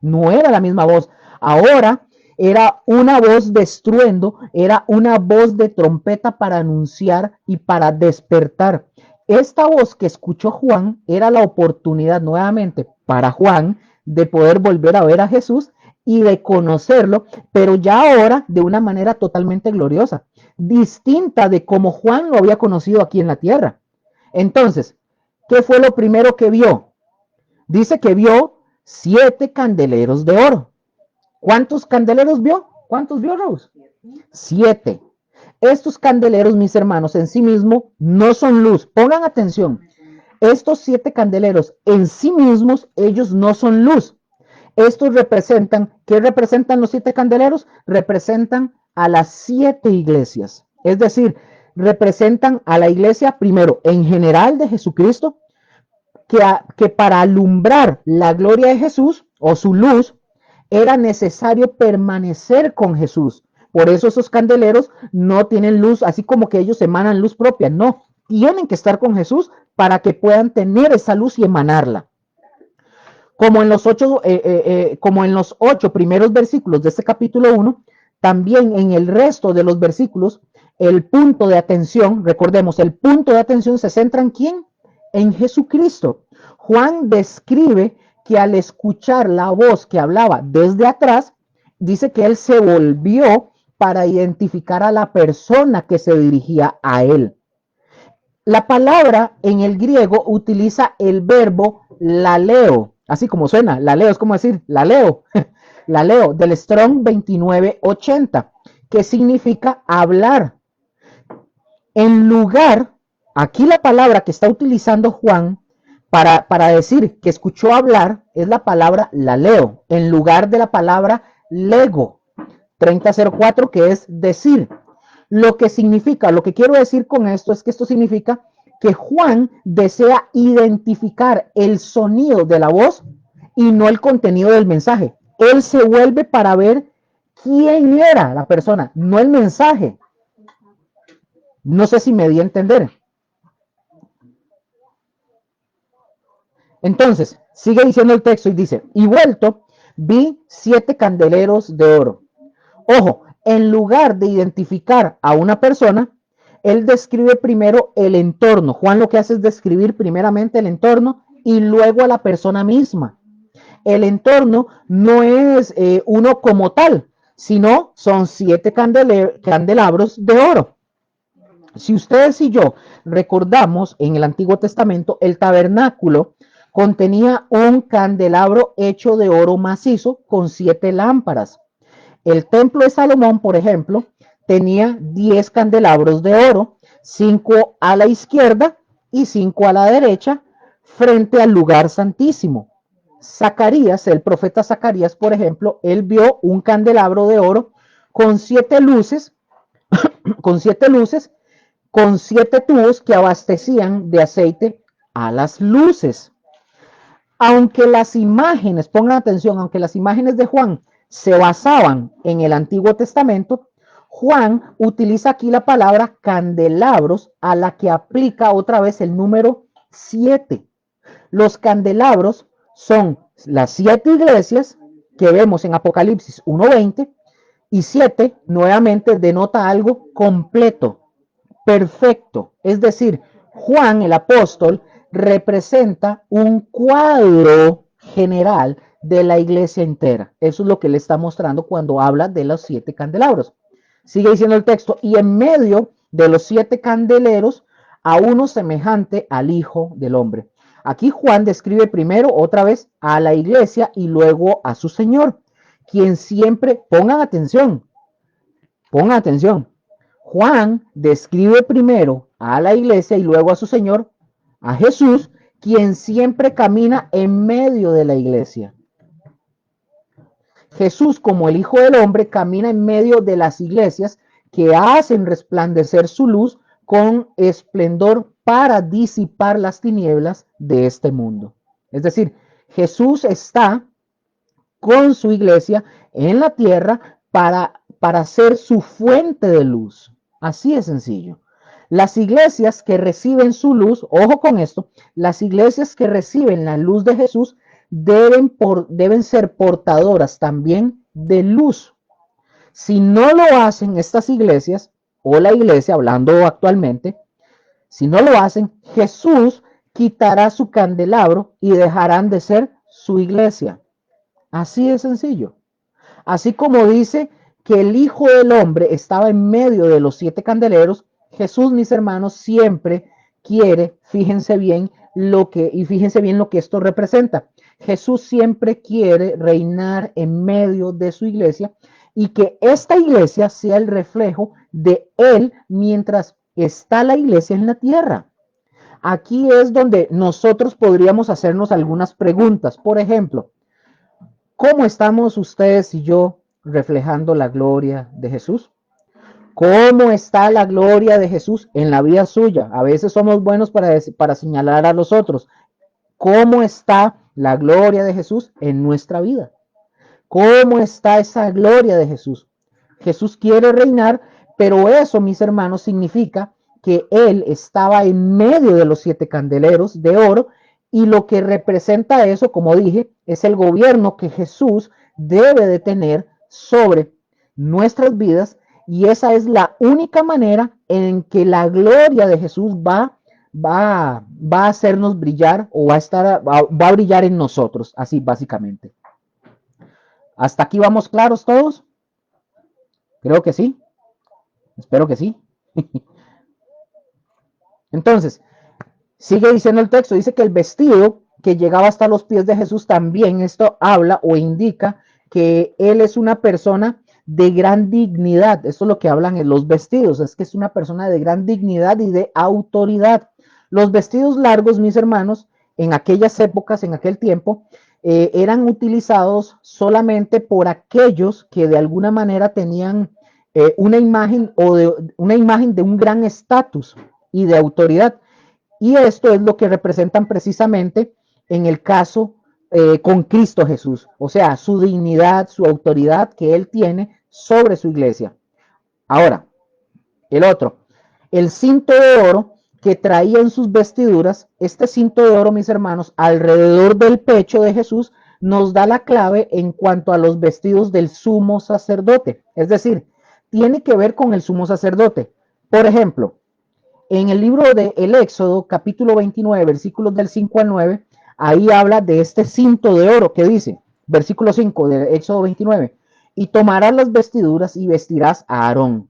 No era la misma voz. Ahora era una voz de estruendo, era una voz de trompeta para anunciar y para despertar. Esta voz que escuchó Juan era la oportunidad nuevamente para Juan de poder volver a ver a Jesús y de conocerlo, pero ya ahora de una manera totalmente gloriosa, distinta de como Juan lo había conocido aquí en la tierra. Entonces, ¿qué fue lo primero que vio? Dice que vio 7 candeleros de oro. ¿Cuántos candeleros vio? ¿Cuántos vio, Rose? 7. Estos candeleros, mis hermanos, en sí mismos no son luz. Pongan atención. Estos 7 candeleros en sí mismos, ellos no son luz. Estos representan, ¿qué representan los 7 candeleros? Representan a las 7 iglesias. Es decir, representan a la iglesia primero en general de Jesucristo, que para alumbrar la gloria de Jesús o su luz, era necesario permanecer con Jesús. Por eso esos candeleros no tienen luz, así como que ellos emanan luz propia. No, tienen que estar con Jesús para que puedan tener esa luz y emanarla. Como en los 8 primeros versículos de este capítulo 1, también en el resto de los versículos, el punto de atención, recordemos, el punto de atención se centra en ¿quién? En Jesucristo. Juan describe que al escuchar la voz que hablaba desde atrás, dice que él se volvió para identificar a la persona que se dirigía a él. La palabra en el griego utiliza el verbo laleo, así como suena, laleo es como decir, laleo, laleo, del Strong 2980, que significa hablar. En lugar, aquí la palabra que está utilizando Juan para decir que escuchó hablar es la palabra laleo, en lugar de la palabra lego, 3004, que es decir. Lo que significa, lo que quiero decir con esto es que esto significa que Juan desea identificar el sonido de la voz y no el contenido del mensaje. Él se vuelve para ver quién era la persona, no el mensaje. No sé si me di a entender. Entonces, sigue diciendo el texto y dice, y vuelto, vi 7 candeleros de oro. Ojo, en lugar de identificar a una persona, él describe primero el entorno. Juan lo que hace es describir primeramente el entorno y luego a la persona misma. El entorno no es uno como tal, sino son 7 candelabros de oro. Si ustedes y yo recordamos en el Antiguo Testamento, el tabernáculo contenía un candelabro hecho de oro macizo con 7 lámparas. El templo de Salomón, por ejemplo, tenía 10 candelabros de oro, 5 a la izquierda y 5 a la derecha, frente al lugar santísimo. Zacarías, el profeta Zacarías, por ejemplo, él vio un candelabro de oro con 7 luces, con 7 luces, con 7 tubos que abastecían de aceite a las luces. Aunque las imágenes, pongan atención, aunque las imágenes de Juan se basaban en el Antiguo Testamento, Juan utiliza aquí la palabra candelabros a la que aplica otra vez el número 7. Los candelabros son las 7 iglesias que vemos en Apocalipsis 1:20 y 7 nuevamente denota algo completo, perfecto. Es decir, Juan el apóstol representa un cuadro general de la iglesia entera. Eso es lo que le está mostrando cuando habla de los 7 candelabros. Sigue diciendo el texto, y en medio de los 7 candeleros a uno semejante al Hijo del Hombre. Aquí Juan describe primero otra vez a la iglesia y luego a su Señor, quien siempre, pongan atención, Juan describe primero a la iglesia y luego a su Señor, a Jesús, quien siempre camina en medio de la iglesia. Jesús, como el Hijo del Hombre, camina en medio de las iglesias que hacen resplandecer su luz con esplendor para disipar las tinieblas de este mundo. Es decir, Jesús está con su iglesia en la tierra para ser su fuente de luz. Así es sencillo. Las iglesias que reciben su luz, ojo con esto, las iglesias que reciben la luz de Jesús deben ser portadoras también de luz. Si no lo hacen estas iglesias, o la iglesia, hablando actualmente, si no lo hacen, Jesús quitará su candelabro y dejarán de ser su iglesia. Así de sencillo. Así como dice que el Hijo del Hombre estaba en medio de los 7 candeleros, Jesús, mis hermanos, siempre quiere, fíjense bien lo que esto representa. Jesús siempre quiere reinar en medio de su iglesia y que esta iglesia sea el reflejo de Él mientras está la iglesia en la tierra. Aquí es donde nosotros podríamos hacernos algunas preguntas. Por ejemplo, ¿cómo estamos ustedes y yo reflejando la gloria de Jesús? ¿Cómo está la gloria de Jesús en la vida suya? A veces somos buenos para señalar a los otros. ¿Cómo está la gloria de Jesús en nuestra vida? ¿Cómo está esa gloria de Jesús? Jesús quiere reinar, pero eso, mis hermanos, significa que Él estaba en medio de los 7 candeleros de oro y lo que representa eso, como dije, es el gobierno que Jesús debe de tener sobre nuestras vidas y esa es la única manera en que la gloria de Jesús va a hacernos brillar o va a brillar en nosotros, así básicamente. ¿Hasta aquí vamos claros todos? Creo que sí. Espero que sí. Entonces, sigue diciendo el texto, dice que el vestido que llegaba hasta los pies de Jesús también, esto habla o indica que él es una persona de gran dignidad. Esto es lo que hablan en los vestidos, es que es una persona de gran dignidad y de autoridad. Los vestidos largos, mis hermanos, en aquellas épocas, en aquel tiempo, eran utilizados solamente por aquellos que de alguna manera tenían una imagen de un gran estatus y de autoridad. Y esto es lo que representan precisamente en el caso con Cristo Jesús, o sea, su dignidad, su autoridad que Él tiene sobre su iglesia. Ahora, el otro, el cinto de oro que traía en sus vestiduras, este cinto de oro, mis hermanos, alrededor del pecho de Jesús, nos da la clave en cuanto a los vestidos del sumo sacerdote. Es decir, tiene que ver con el sumo sacerdote. Por ejemplo, en el libro de El Éxodo, capítulo 29, versículos del 5 al 9, ahí habla de este cinto de oro que dice, versículo 5 de Éxodo 29, y tomarás las vestiduras y vestirás a Aarón.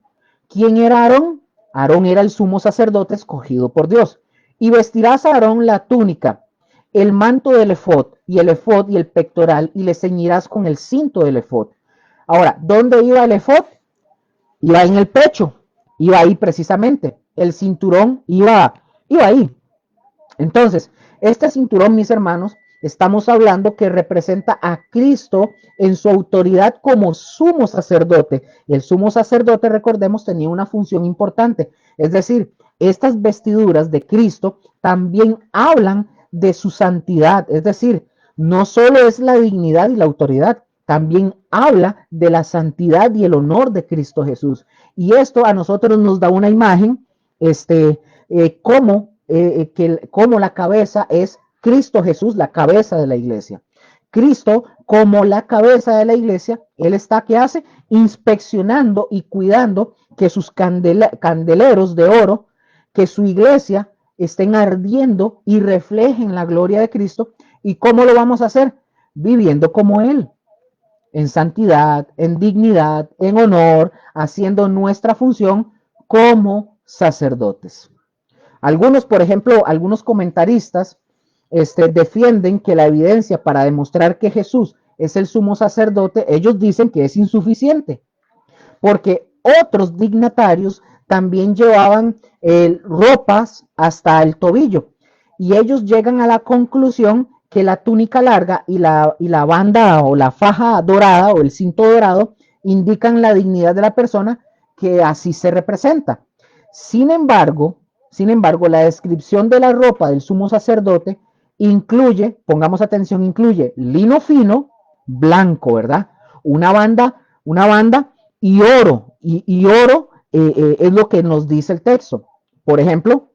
¿Quién era Aarón? Aarón era el sumo sacerdote escogido por Dios. Y vestirás a Aarón la túnica, el manto del efod y el pectoral, y le ceñirás con el cinto del efod. Ahora, ¿dónde iba el efod? Iba en el pecho, iba ahí precisamente. El cinturón iba ahí. Entonces, este cinturón, mis hermanos, estamos hablando que representa a Cristo en su autoridad como sumo sacerdote. El sumo sacerdote, recordemos, tenía una función importante. Es decir, estas vestiduras de Cristo también hablan de su santidad. Es decir, no solo es la dignidad y la autoridad, también habla de la santidad y el honor de Cristo Jesús. Y esto a nosotros nos da una imagen, como la cabeza es Cristo Jesús, la cabeza de la iglesia. Cristo, como la cabeza de la iglesia, Él está, ¿qué hace? Inspeccionando y cuidando que sus candeleros de oro, que su iglesia estén ardiendo y reflejen la gloria de Cristo. ¿Y cómo lo vamos a hacer? Viviendo como Él, en santidad, en dignidad, en honor, haciendo nuestra función como sacerdotes. Algunos, por ejemplo, algunos comentaristas defienden que la evidencia para demostrar que Jesús es el sumo sacerdote, ellos dicen que es insuficiente, porque otros dignatarios también llevaban ropas hasta el tobillo, y ellos llegan a la conclusión que la túnica larga y la banda o la faja dorada o el cinto dorado indican la dignidad de la persona que así se representa. Sin embargo, la descripción de la ropa del sumo sacerdote incluye, pongamos atención, incluye lino fino, blanco, ¿verdad? Una banda y oro. Y oro es lo que nos dice el texto. Por ejemplo,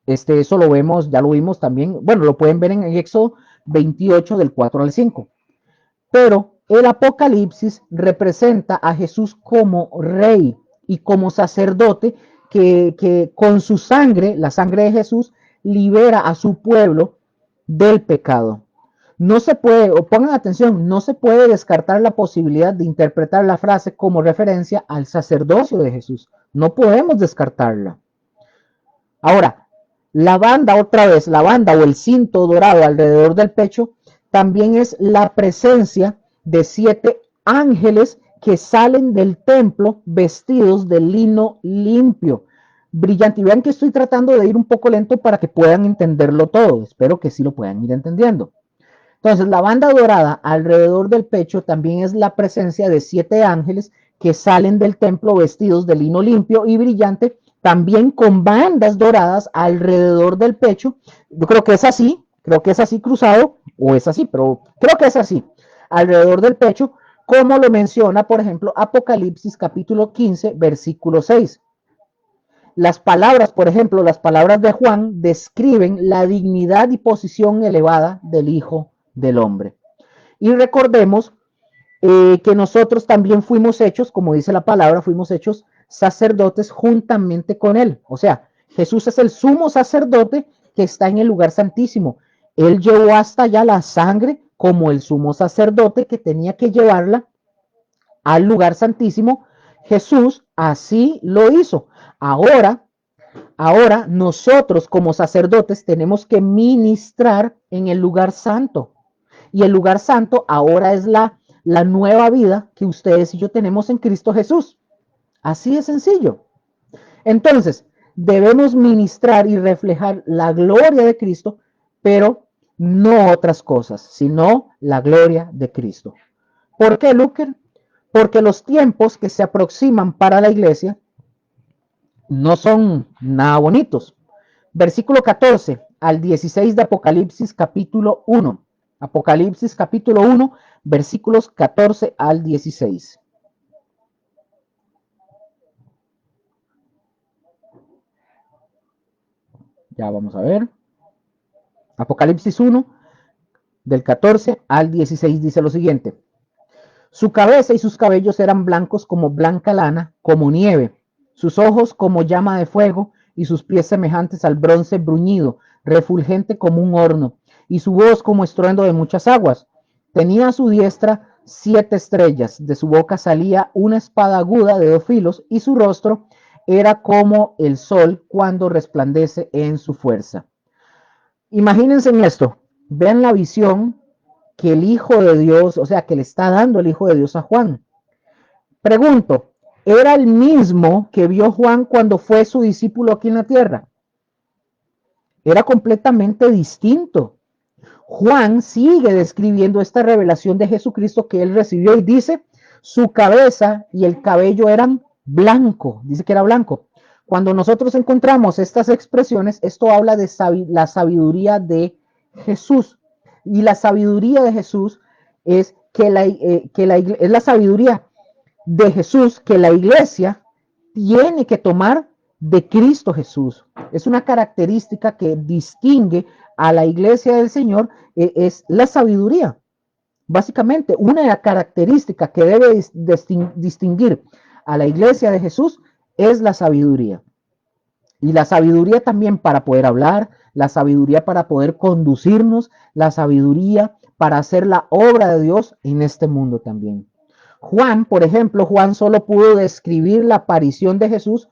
eso lo vemos, ya lo vimos también, bueno, lo pueden ver en Éxodo 28 del 4 al 5. Pero el Apocalipsis representa a Jesús como rey y como sacerdote que con su sangre, la sangre de Jesús, libera a su pueblo del pecado. No se puede, o pongan atención, no se puede descartar la posibilidad de interpretar la frase como referencia al sacerdocio de Jesús. No podemos descartarla. Ahora, la banda, otra vez, la banda o el cinto dorado alrededor del pecho también es la presencia de 7 ángeles que salen del templo vestidos de lino limpio, brillante. Y vean que estoy tratando de ir un poco lento para que puedan entenderlo todo. Espero que sí lo puedan ir entendiendo. Entonces, la banda dorada alrededor del pecho también es la presencia de 7 ángeles que salen del templo vestidos de lino limpio y brillante, también con bandas doradas alrededor del pecho. Yo creo que es así cruzado, o es así, pero creo que es así, alrededor del pecho, como lo menciona, por ejemplo, Apocalipsis capítulo 15, versículo 6. Las palabras, por ejemplo, las palabras de Juan describen la dignidad y posición elevada del Hijo del Hombre. Y recordemos que nosotros también fuimos hechos, como dice la palabra, fuimos hechos sacerdotes juntamente con Él. O sea, Jesús es el sumo sacerdote que está en el lugar santísimo. Él llevó hasta allá la sangre como el sumo sacerdote que tenía que llevarla al lugar santísimo. Jesús así lo hizo. Ahora nosotros como sacerdotes tenemos que ministrar en el lugar santo. Y el lugar santo ahora es la nueva vida que ustedes y yo tenemos en Cristo Jesús. Así de sencillo. Entonces, debemos ministrar y reflejar la gloria de Cristo, pero no otras cosas, sino la gloria de Cristo. ¿Por qué, Luker? Porque los tiempos que se aproximan para la iglesia no son nada bonitos. Versículo 14 al 16 de Apocalipsis capítulo 1. Apocalipsis capítulo 1, versículos 14 al 16. Ya vamos a ver. Apocalipsis 1, del 14 al 16 dice lo siguiente. Su cabeza y sus cabellos eran blancos como blanca lana, como nieve, sus ojos como llama de fuego y sus pies semejantes al bronce bruñido, refulgente como un horno, y su voz como estruendo de muchas aguas. Tenía a su diestra 7 estrellas, de su boca salía una espada aguda de 2 filos, y su rostro era como el sol cuando resplandece en su fuerza. Imagínense en esto, vean la visión que el Hijo de Dios, o sea, que le está dando el Hijo de Dios a Juan. Pregunto, ¿era el mismo que vio Juan cuando fue su discípulo aquí en la tierra? Era completamente distinto. Juan sigue describiendo esta revelación de Jesucristo que él recibió y dice, su cabeza y el cabello eran blanco, dice que era blanco. Cuando nosotros encontramos estas expresiones, esto habla de la sabiduría de Jesús. Y la sabiduría de Jesús es es la sabiduría de Jesús que la iglesia tiene que tomar de Cristo Jesús. Es una característica que distingue a la iglesia del Señor, es la sabiduría. Básicamente, una característica que debe distinguir a la iglesia de Jesús es la sabiduría. Y la sabiduría también para poder hablar, la sabiduría para poder conducirnos, la sabiduría para hacer la obra de Dios en este mundo también. Juan, por ejemplo, Juan solo pudo describir la aparición de Jesús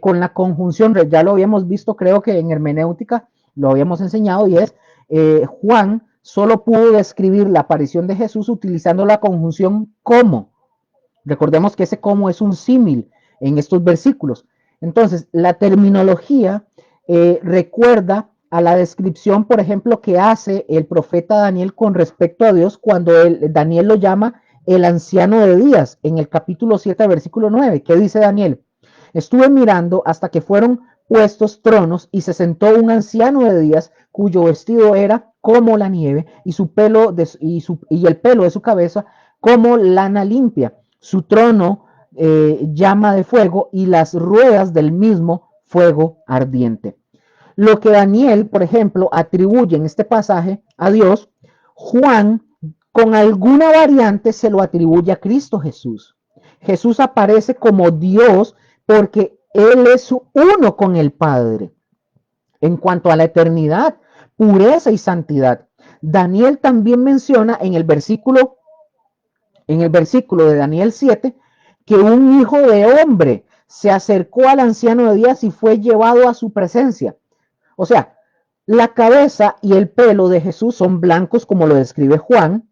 con la conjunción, ya lo habíamos visto, creo que en hermenéutica lo habíamos enseñado, y es Juan solo pudo describir la aparición de Jesús utilizando la conjunción como. Recordemos que ese como es un símil en estos versículos. Entonces, la terminología recuerda a la descripción, por ejemplo, que hace el profeta Daniel con respecto a Dios cuando Daniel lo llama el anciano de días, en el capítulo 7, versículo 9. ¿Qué dice Daniel? Estuve mirando hasta que fueron puestos tronos y se sentó un anciano de días cuyo vestido era como la nieve y su pelo y el pelo de su cabeza como lana limpia. Su trono llama de fuego y las ruedas del mismo fuego ardiente. Lo que Daniel, por ejemplo, atribuye en este pasaje a Dios, Juan, con alguna variante, se lo atribuye a Cristo Jesús. Jesús aparece como Dios porque Él es uno con el Padre. En cuanto a la eternidad, pureza y santidad, Daniel también menciona en el versículo de Daniel 7 que un hijo de hombre se acercó al anciano de días y fue llevado a su presencia. O sea, la cabeza y el pelo de Jesús son blancos, como lo describe Juan,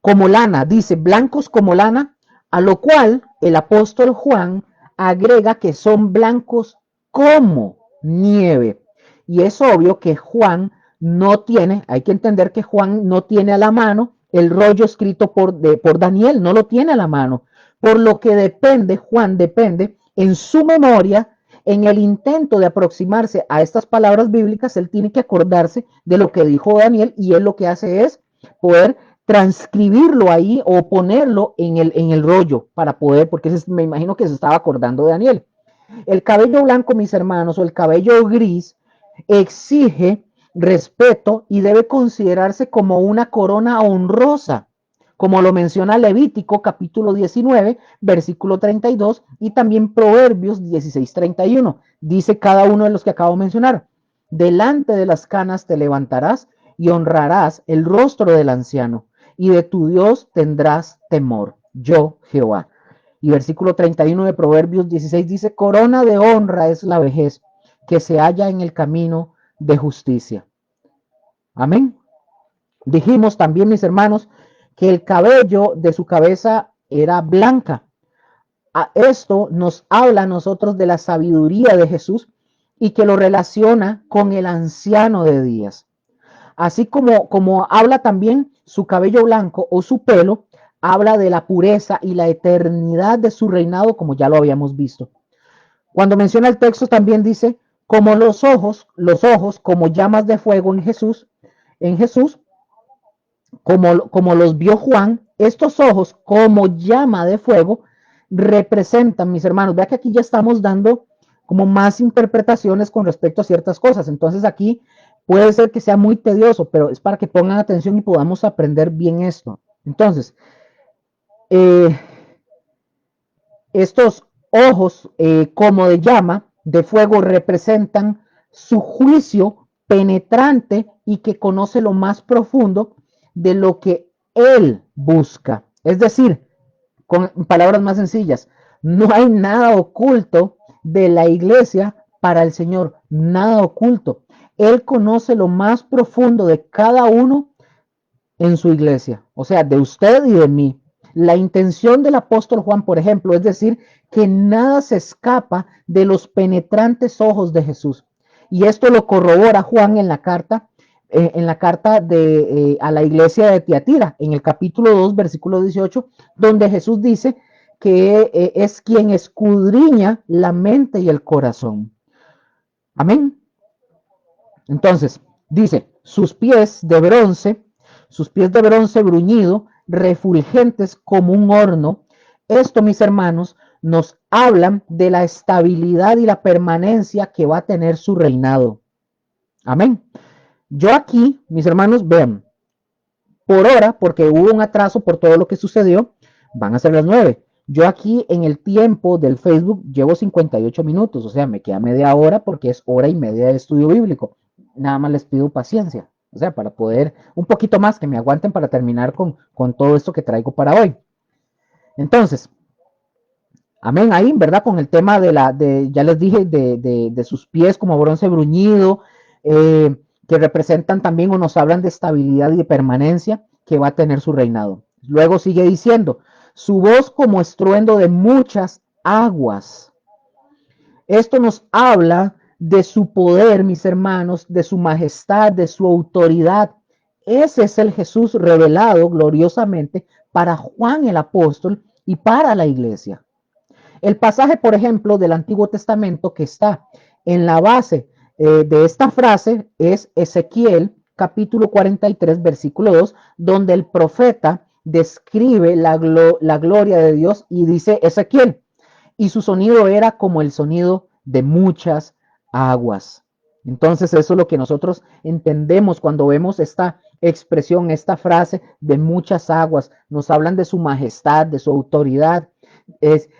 como lana, dice blancos como lana, a lo cual el apóstol Juan agrega que son blancos como nieve. Y es obvio que Juan no tiene, hay que entender que Juan no tiene a la mano el rollo escrito por Daniel, no lo tiene a la mano, por lo que Juan depende en su memoria, en el intento de aproximarse a estas palabras bíblicas, él tiene que acordarse de lo que dijo Daniel y él lo que hace es poder transcribirlo ahí o ponerlo en el rollo para poder, porque me imagino que se estaba acordando de Daniel. El cabello blanco, mis hermanos, o el cabello gris exige respeto y debe considerarse como una corona honrosa, como lo menciona Levítico capítulo 19, versículo 32 y también Proverbios 16, 31. Dice cada uno de los que acabo de mencionar, delante de las canas te levantarás y honrarás el rostro del anciano y de tu Dios tendrás temor, yo Jehová. Y versículo 31 de Proverbios 16 dice, corona de honra es la vejez que se halla en el camino de justicia. Amén. Dijimos también, mis hermanos, que el cabello de su cabeza era blanca. Esto nos habla a nosotros de la sabiduría de Jesús y que lo relaciona con el anciano de días. Así como habla también su cabello blanco o su pelo, habla de la pureza y la eternidad de su reinado, como ya lo habíamos visto. Cuando menciona el texto también dice, como los ojos como llamas de fuego en Jesús, como los vio Juan, estos ojos como llama de fuego representan, mis hermanos, vea que aquí ya estamos dando como más interpretaciones con respecto a ciertas cosas. Entonces aquí puede ser que sea muy tedioso, pero es para que pongan atención y podamos aprender bien esto. Entonces, estos ojos como de llama de fuego representan su juicio penetrante y que conoce lo más profundo de lo que él busca. Es decir, con palabras más sencillas, no hay nada oculto de la iglesia para el Señor, nada oculto. Él conoce lo más profundo de cada uno en su iglesia, o sea, de usted y de mí. La intención del apóstol Juan, por ejemplo, es decir, que nada se escapa de los penetrantes ojos de Jesús. Y esto lo corrobora Juan en la carta a la iglesia de Tiatira, en el capítulo 2, versículo 18, donde Jesús dice que es quien escudriña la mente y el corazón. Amén. Entonces, dice, sus pies de bronce bruñido, refulgentes como un horno. Esto, mis hermanos, nos hablan de la estabilidad y la permanencia que va a tener su reinado. Amén. Yo aquí, mis hermanos, vean, por hora, porque hubo un atraso por todo lo que sucedió, van a ser las 9. Yo aquí en el tiempo del Facebook llevo 58 minutos, o sea, me queda media hora porque es hora y media de estudio bíblico. Nada más les pido paciencia, o sea, para poder, un poquito más, que me aguanten para terminar con todo esto que traigo para hoy. Entonces, amén, ahí, ¿verdad? Con el tema ya les dije, de sus pies como bronce bruñido, que representan también o nos hablan de estabilidad y de permanencia que va a tener su reinado. Luego sigue diciendo, su voz como estruendo de muchas aguas. Esto nos habla de su poder, mis hermanos, de su majestad, de su autoridad. Ese es el Jesús revelado gloriosamente para Juan el apóstol y para la iglesia. El pasaje, por ejemplo, del Antiguo Testamento que está en la base de esta frase es Ezequiel capítulo 43, versículo 2, donde el profeta describe la gloria de Dios y dice Ezequiel, y su sonido era como el sonido de muchas aguas. Entonces eso es lo que nosotros entendemos cuando vemos esta expresión, esta frase de muchas aguas. Nos hablan de su majestad, de su autoridad.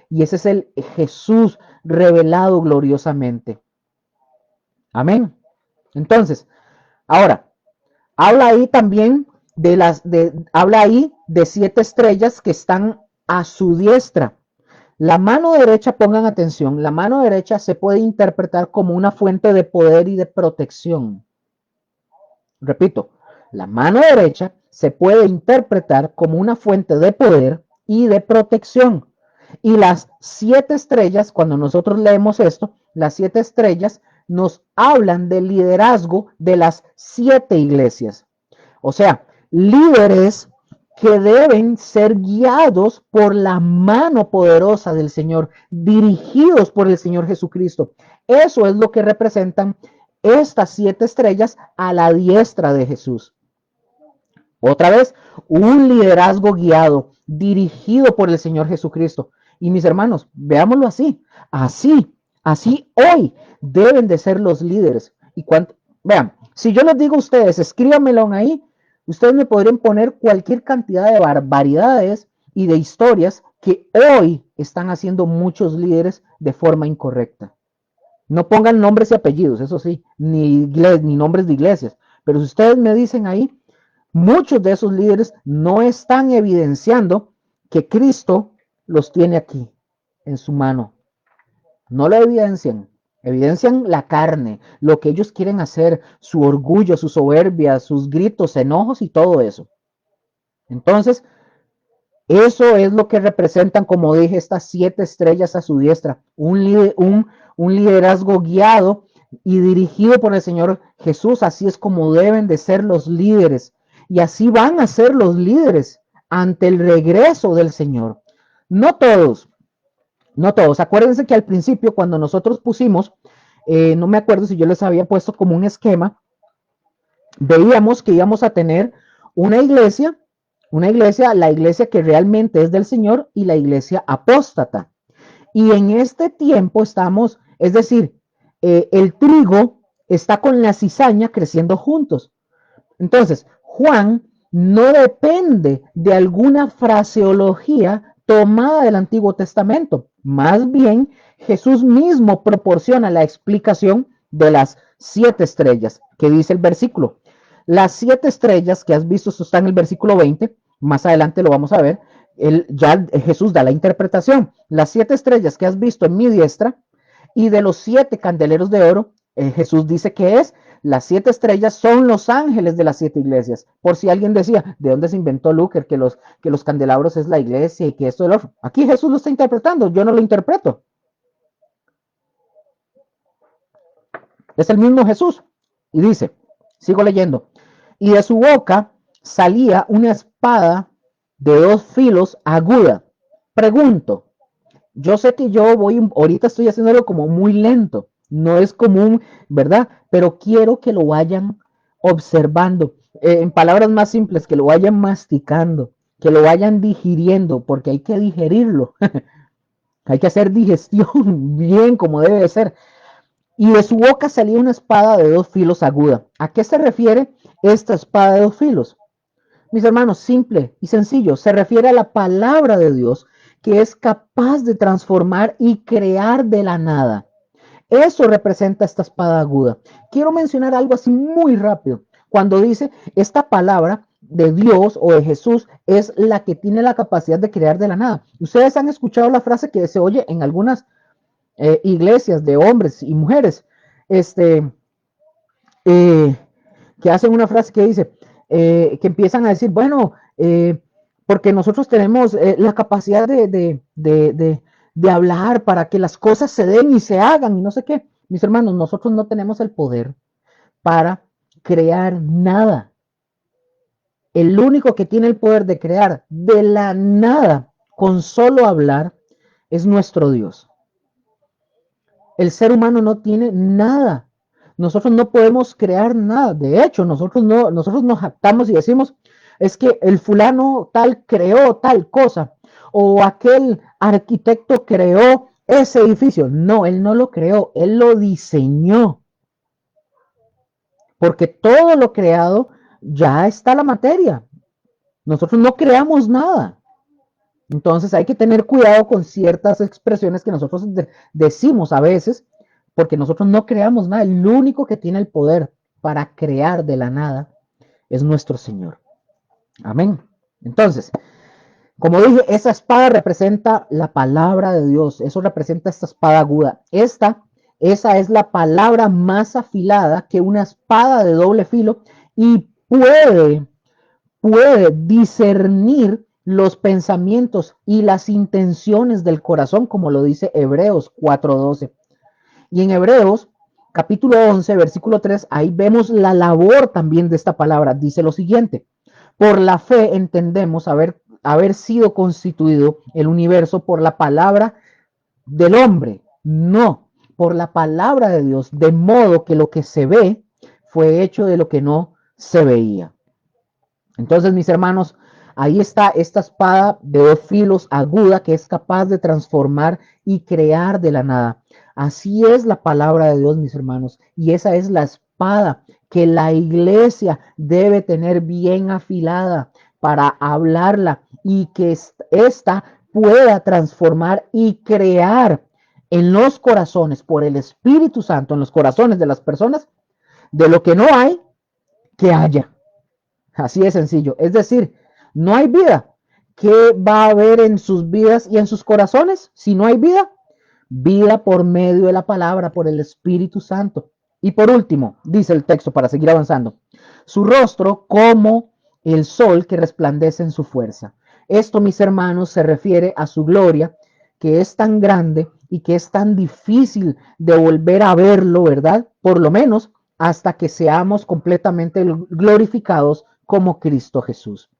Y ese es el Jesús revelado gloriosamente. Amén. Entonces, ahora, habla ahí también habla ahí de 7 estrellas que están a su diestra. La mano derecha, pongan atención, la mano derecha se puede interpretar como una fuente de poder y de protección. Repito, la mano derecha se puede interpretar como una fuente de poder y de protección. Y las 7 estrellas, cuando nosotros leemos esto, las 7 estrellas nos hablan del liderazgo de las 7 iglesias. O sea, líderes que deben ser guiados por la mano poderosa del Señor, dirigidos por el Señor Jesucristo. Eso es lo que representan estas 7 estrellas a la diestra de Jesús. Otra vez, un liderazgo guiado, dirigido por el Señor Jesucristo. Y mis hermanos, veámoslo así. Así hoy deben de ser los líderes. Y vean, si yo les digo a ustedes, escríbanmelo ahí, ustedes me podrían poner cualquier cantidad de barbaridades y de historias que hoy están haciendo muchos líderes de forma incorrecta. No pongan nombres y apellidos, eso sí, ni nombres de iglesias. Pero si ustedes me dicen ahí, muchos de esos líderes no están evidenciando que Cristo los tiene aquí, en su mano. No lo evidencian. Evidencian la carne, lo que ellos quieren hacer, su orgullo, su soberbia, sus gritos, enojos y todo eso. Entonces, eso es lo que representan, como dije, estas 7 estrellas a su diestra. Un liderazgo guiado y dirigido por el Señor Jesús. Así es como deben de ser los líderes. Y así van a ser los líderes ante el regreso del Señor. No todos. Acuérdense que al principio, cuando nosotros pusimos, no me acuerdo si yo les había puesto como un esquema, veíamos que íbamos a tener una iglesia, la iglesia que realmente es del Señor y la iglesia apóstata. Y en este tiempo estamos, es decir, el trigo está con la cizaña creciendo juntos. Entonces, Juan no depende de alguna fraseología tomada del Antiguo Testamento. Más bien, Jesús mismo proporciona la explicación de las 7 estrellas, que dice el versículo. Las 7 estrellas que has visto, esto está en el versículo 20, más adelante lo vamos a ver, Jesús da la interpretación. Las 7 estrellas que has visto en mi diestra y de los 7 candeleros de oro, Jesús dice que las 7 estrellas son los ángeles de las 7 iglesias. Por si alguien decía, ¿de dónde se inventó Luker que los candelabros es la iglesia y que esto es lo otro? Aquí Jesús lo está interpretando, yo no lo interpreto. Es el mismo Jesús. Y dice, sigo leyendo, y de su boca salía una espada de 2 filos aguda. Pregunto, yo sé que ahorita estoy haciéndolo como muy lento, no es común, ¿verdad? Pero quiero que lo vayan observando, en palabras más simples, que lo vayan masticando, que lo vayan digiriendo, porque hay que digerirlo, hay que hacer digestión bien como debe de ser. Y de su boca salía una espada de 2 filos aguda. ¿A qué se refiere esta espada de 2 filos? Mis hermanos, simple y sencillo, se refiere a la palabra de Dios que es capaz de transformar y crear de la nada. Eso representa esta espada aguda. Quiero mencionar algo así muy rápido. Cuando dice esta palabra de Dios o de Jesús es la que tiene la capacidad de crear de la nada. Ustedes han escuchado la frase que se oye en algunas iglesias de hombres y mujeres, que hacen una frase que dice, que empiezan a decir, bueno, porque nosotros tenemos la capacidad de hablar para que las cosas se den y se hagan y no sé qué. Mis hermanos, nosotros no tenemos el poder para crear nada. El único que tiene el poder de crear de la nada con solo hablar es nuestro Dios. El ser humano no tiene nada. Nosotros no podemos crear nada. De hecho, nosotros nos jactamos y decimos, es que el fulano tal creó tal cosa, o aquel arquitecto creó ese edificio. No, él no lo creó, él lo diseñó. Porque todo lo creado ya está la materia. Nosotros no creamos nada. Entonces hay que tener cuidado con ciertas expresiones que nosotros decimos a veces, porque nosotros no creamos nada. El único que tiene el poder para crear de la nada es nuestro Señor. Amén. Entonces, como dije, esa espada representa la palabra de Dios. Eso representa esta espada aguda. Esa es la palabra más afilada que una espada de doble filo y puede discernir los pensamientos y las intenciones del corazón, como lo dice Hebreos 4:12. Y en Hebreos capítulo 11, versículo 3, ahí vemos la labor también de esta palabra. Dice lo siguiente: por la fe entendemos haber sido constituido el universo por la palabra del hombre, no por la palabra de Dios, de modo que lo que se ve fue hecho de lo que no se veía. Entonces, mis hermanos, ahí está esta espada de dos filos aguda que es capaz de transformar y crear de la nada. Así es la palabra de Dios, mis hermanos, y esa es la espada que la iglesia debe tener bien afilada para hablarla y que ésta pueda transformar y crear en los corazones, por el Espíritu Santo, en los corazones de las personas, de lo que no hay, que haya. Así de sencillo. Es decir, no hay vida. ¿Qué va a haber en sus vidas y en sus corazones si no hay vida? Vida por medio de la palabra, por el Espíritu Santo. Y por último, dice el texto para seguir avanzando, su rostro como el sol que resplandece en su fuerza. Esto, mis hermanos, se refiere a su gloria, que es tan grande y que es tan difícil de volver a verlo, ¿verdad? Por lo menos hasta que seamos completamente glorificados como Cristo Jesús.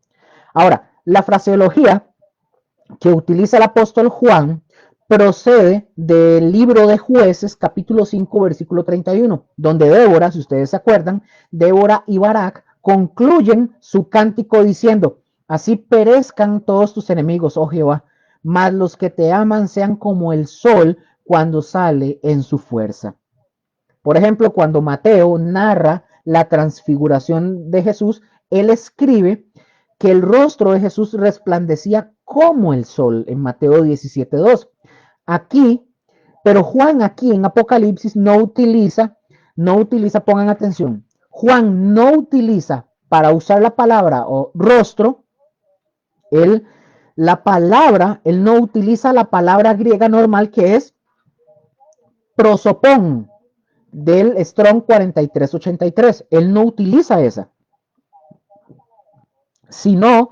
Ahora, la fraseología que utiliza el apóstol Juan procede del libro de Jueces, capítulo 5, versículo 31, donde Débora, si ustedes se acuerdan, Débora y Barak concluyen su cántico diciendo: así perezcan todos tus enemigos, oh Jehová, mas los que te aman sean como el sol cuando sale en su fuerza. Por ejemplo, cuando Mateo narra la transfiguración de Jesús, él escribe que el rostro de Jesús resplandecía como el sol en Mateo 17:2. Aquí, pero Juan aquí en Apocalipsis no utiliza, pongan atención, Juan no utiliza para usar la palabra o rostro, él no utiliza la palabra griega normal que es prosopón del Strong 4383. Él no utiliza esa, sino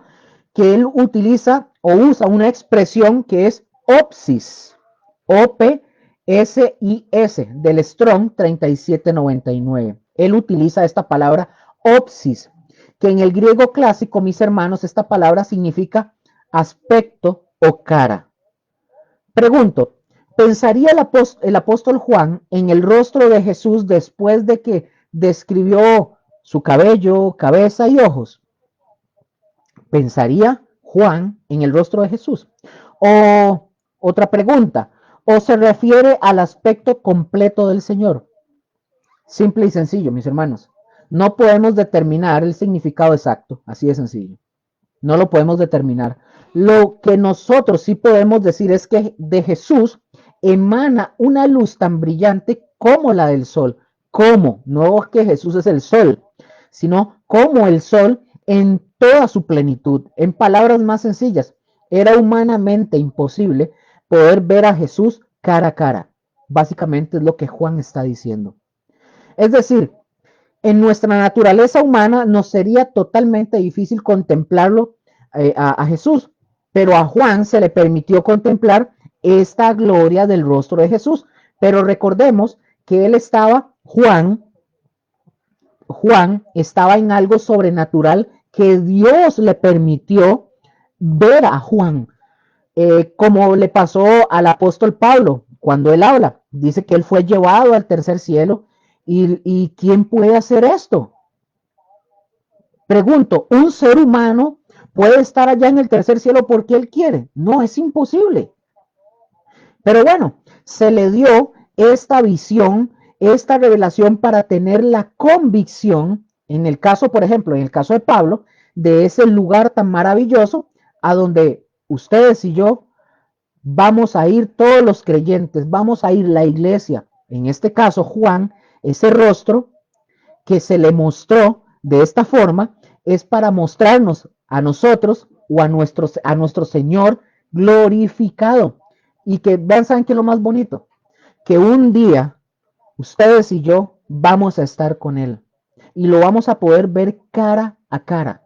que él utiliza o usa una expresión que es opsis, O-P-S-I-S, del Strong 3799. Él utiliza esta palabra opsis, que en el griego clásico, mis hermanos, esta palabra significa aspecto o cara. Pregunto, ¿pensaría el apóstol Juan en el rostro de Jesús después de que describió su cabello, cabeza y ojos? ¿Pensaría Juan en el rostro de Jesús? O otra pregunta, ¿o se refiere al aspecto completo del Señor? Simple y sencillo, mis hermanos. No podemos determinar el significado exacto, así de sencillo. No lo podemos determinar. Lo que nosotros sí podemos decir es que de Jesús emana una luz tan brillante como la del sol. ¿Cómo? No que Jesús es el sol, sino como el sol en toda su plenitud. En palabras más sencillas, era humanamente imposible poder ver a Jesús cara a cara. Básicamente es lo que Juan está diciendo. Es decir, en nuestra naturaleza humana nos sería totalmente difícil contemplarlo a Jesús, pero a Juan se le permitió contemplar esta gloria del rostro de Jesús. Pero recordemos que Juan estaba en algo sobrenatural que Dios le permitió ver a Juan, como le pasó al apóstol Pablo cuando él habla. Dice que él fue llevado al tercer cielo. ¿Y quién puede hacer esto? Pregunto, ¿un ser humano puede estar allá en el tercer cielo porque él quiere? No, es imposible. Pero bueno, se le dio esta visión, esta revelación para tener la convicción, en el caso, por ejemplo, en el caso de Pablo, de ese lugar tan maravilloso a donde ustedes y yo vamos a ir todos los creyentes, vamos a ir la iglesia, en este caso Juan, ese rostro que se le mostró de esta forma es para mostrarnos a nosotros o a nuestro Señor glorificado. Y que vean, ¿saben qué es lo más bonito? Que un día ustedes y yo vamos a estar con Él y lo vamos a poder ver cara a cara.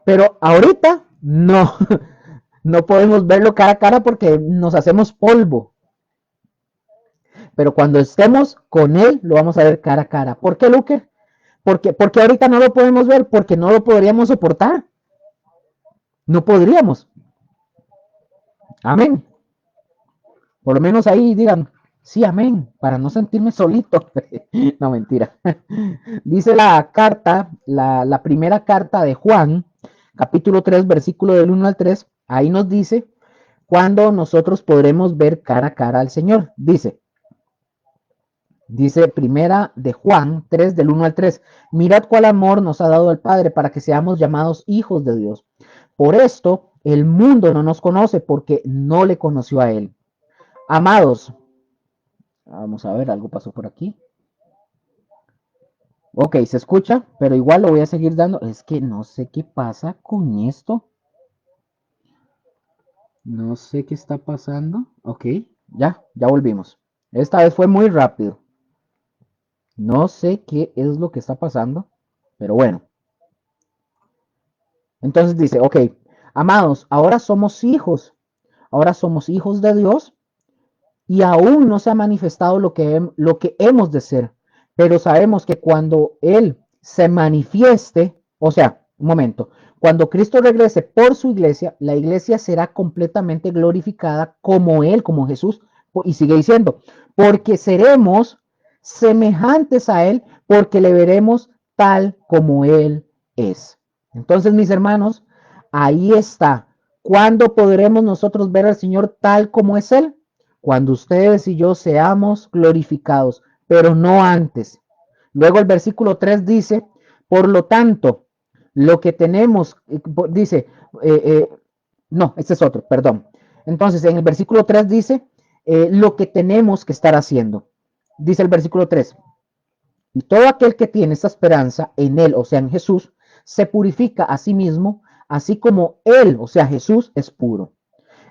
Pero ahorita no, no podemos verlo cara a cara porque nos hacemos polvo. Pero cuando estemos con Él, lo vamos a ver cara a cara. ¿Por qué, Luque? Porque ahorita no lo podemos ver, porque no lo podríamos soportar. No podríamos. Amén. Por lo menos ahí digan, sí, amén, para no sentirme solito. No, mentira. Dice la carta, la primera carta de Juan, capítulo 3, versículo del 1 al 3, ahí nos dice cuándo nosotros podremos ver cara a cara al Señor. Dice primera de Juan 3 del 1 al 3, mirad cuál amor nos ha dado el Padre para que seamos llamados hijos de Dios. Por esto el mundo no nos conoce porque no le conoció a Él. Amados, vamos a ver, algo pasó por aquí. Ok, se escucha, pero igual lo voy a seguir dando. Es que no sé qué pasa con esto. No sé qué está pasando. Ok, ya volvimos. Esta vez fue muy rápido. No sé qué es lo que está pasando, pero bueno. Entonces dice, ok, amados, ahora somos hijos de Dios y aún no se ha manifestado lo que hemos de ser, pero sabemos que cuando Él se manifieste, o sea, un momento, cuando Cristo regrese por su iglesia, la iglesia será completamente glorificada como Él, como Jesús, y sigue diciendo, porque seremos semejantes a Él, porque le veremos tal como Él es. Entonces, mis hermanos, ahí está. ¿Cuándo podremos nosotros ver al Señor tal como es Él? Cuando ustedes y yo seamos glorificados, pero no antes. Luego el versículo 3 dice, por lo tanto, lo que tenemos, dice, eh, eh, no, este es otro, perdón. Entonces, en el versículo 3 dice, lo que tenemos que estar haciendo. Dice el versículo 3, y todo aquel que tiene esa esperanza en Él, o sea, en Jesús, se purifica a sí mismo, así como Él, o sea, Jesús, es puro.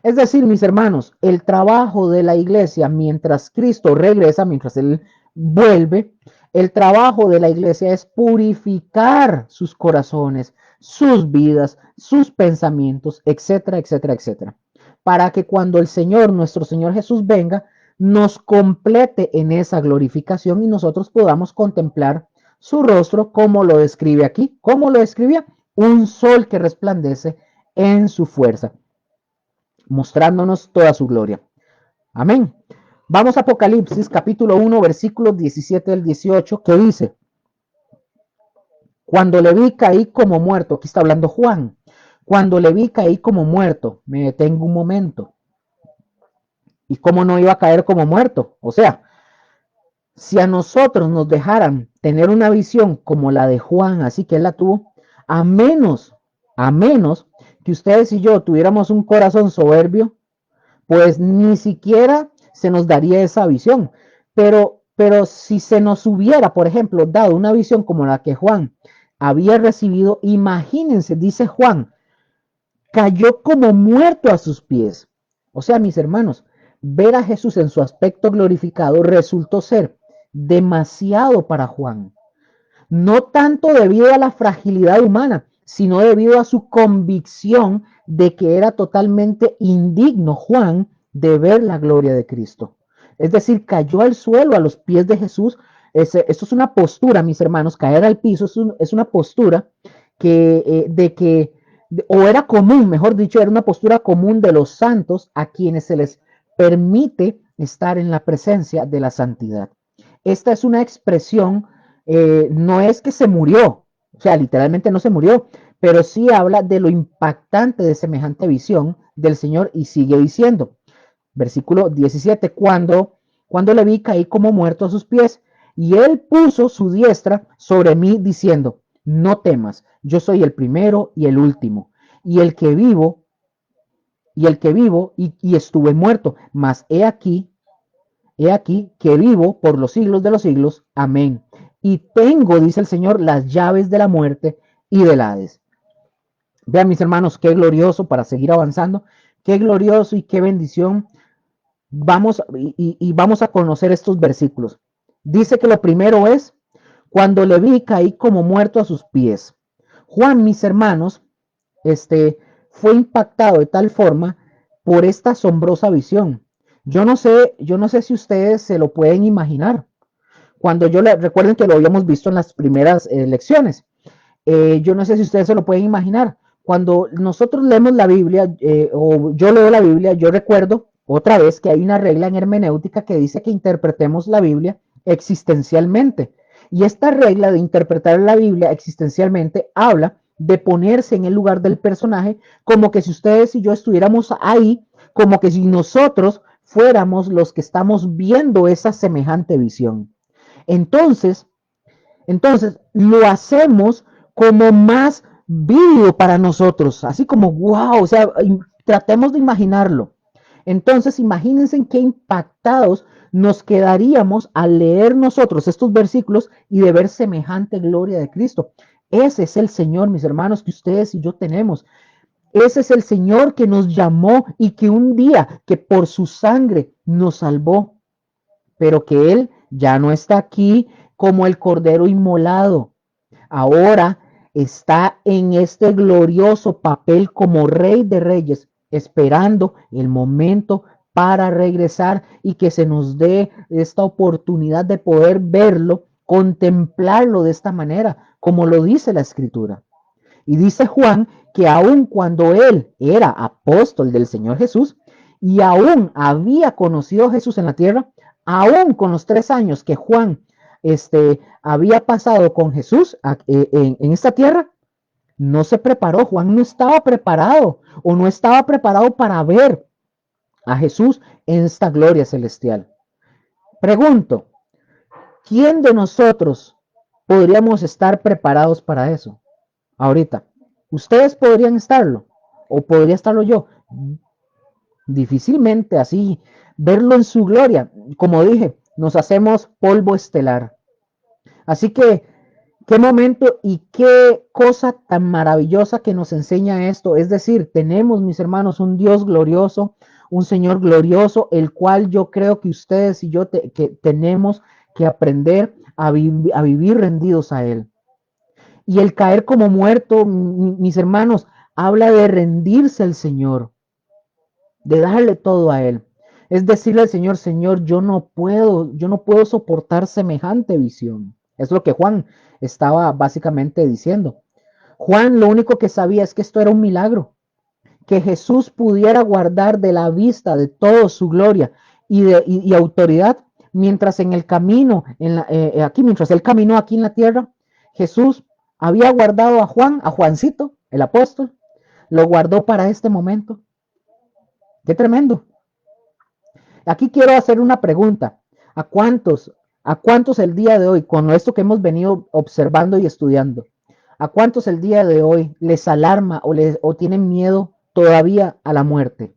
Es decir, mis hermanos, el trabajo de la iglesia mientras Cristo regresa, mientras Él vuelve, el trabajo de la iglesia es purificar sus corazones, sus vidas, sus pensamientos, etcétera, etcétera, etcétera. Para que cuando el Señor, nuestro Señor Jesús venga, nos complete en esa glorificación y nosotros podamos contemplar su rostro como lo describe aquí. ¿Cómo lo describía? Un sol que resplandece en su fuerza, mostrándonos toda su gloria. Amén. Vamos a Apocalipsis capítulo 1, versículos 17 al 18, que dice, cuando le vi caí como muerto, aquí está hablando Juan, cuando le vi caí como muerto, me detengo un momento. ¿Y cómo no iba a caer como muerto? O sea, si a nosotros nos dejaran tener una visión como la de Juan, así que él la tuvo, a menos que ustedes y yo tuviéramos un corazón soberbio, pues ni siquiera se nos daría esa visión. Pero si se nos hubiera, por ejemplo, dado una visión como la que Juan había recibido, imagínense, dice Juan, cayó como muerto a sus pies. O sea, mis hermanos, ver a Jesús en su aspecto glorificado resultó ser demasiado para Juan. No tanto debido a la fragilidad humana, sino debido a su convicción de que era totalmente indigno Juan de ver la gloria de Cristo. Es decir, cayó al suelo a los pies de Jesús. Esto es una postura, mis hermanos, caer al piso es una postura o era común, mejor dicho, era una postura común de los santos a quienes se les permite estar en la presencia de la santidad. Esta es una expresión, no es que se murió, o sea, literalmente no se murió, pero sí habla de lo impactante de semejante visión del Señor y sigue diciendo, Versículo 17, cuando le vi caí como muerto a sus pies, y él puso su diestra sobre mí diciendo, no temas, yo soy el primero y el último, y el que vivo, y estuve muerto, mas he aquí que vivo por los siglos de los siglos, amén. Y tengo, dice el Señor, las llaves de la muerte y del Hades. Vean mis hermanos, qué glorioso para seguir avanzando, qué glorioso y qué bendición. Vamos a conocer estos versículos. Dice que lo primero es, cuando le vi caí como muerto a sus pies. Juan, mis hermanos, fue impactado de tal forma por esta asombrosa visión. Yo no sé si ustedes se lo pueden imaginar. Recuerden que lo habíamos visto en las primeras lecciones. Yo no sé si ustedes se lo pueden imaginar. Cuando nosotros leemos la Biblia, o yo leo la Biblia, yo recuerdo otra vez que hay una regla en hermenéutica que dice que interpretemos la Biblia existencialmente. Y esta regla de interpretar la Biblia existencialmente habla de ponerse en el lugar del personaje, como que si ustedes y yo estuviéramos ahí, como que si nosotros fuéramos los que estamos viendo esa semejante visión. Entonces, entonces, lo hacemos como más vívido para nosotros, así como wow, o sea, tratemos de imaginarlo. Entonces, imagínense en qué impactados nos quedaríamos al leer nosotros estos versículos y de ver semejante gloria de Cristo. Ese es el Señor, mis hermanos, que ustedes y yo tenemos. Ese es el Señor que nos llamó y que un día, que por su sangre nos salvó, pero que Él ya no está aquí como el Cordero inmolado. Ahora está en este glorioso papel como Rey de Reyes, esperando el momento para regresar y que se nos dé esta oportunidad de poder verlo, contemplarlo de esta manera, como lo dice la Escritura. Y dice Juan que aun cuando él era apóstol del Señor Jesús y aún había conocido a Jesús en la tierra, aún con los 3 años que Juan había pasado con Jesús en esta tierra, no se preparó. Juan no estaba preparado o no estaba preparado para ver a Jesús en esta gloria celestial. Pregunto, ¿quién de nosotros podríamos estar preparados para eso ahorita? ¿Ustedes podrían estarlo? ¿O podría estarlo yo? Difícilmente así, verlo en su gloria. Como dije, nos hacemos polvo estelar. Así que, qué momento y qué cosa tan maravillosa que nos enseña esto. Es decir, tenemos, mis hermanos, un Dios glorioso, un Señor glorioso, el cual yo creo que ustedes y yo que tenemos que aprender a vivir rendidos a Él. Y el caer como muerto, mis hermanos, habla de rendirse al Señor, de darle todo a Él. Es decirle al Señor, Señor, yo no puedo soportar semejante visión. Es lo que Juan estaba básicamente diciendo. Juan lo único que sabía es que esto era un milagro, que Jesús pudiera guardar de la vista de todo su gloria y autoridad, mientras en el camino, mientras él caminó aquí en la tierra, Jesús había guardado a Juan, a Juancito, el apóstol, lo guardó para este momento. Qué tremendo. Aquí quiero hacer una pregunta. ¿A cuántos, a cuántos el día de hoy, con esto que hemos venido observando y estudiando, a cuántos el día de hoy les alarma o tienen miedo todavía a la muerte?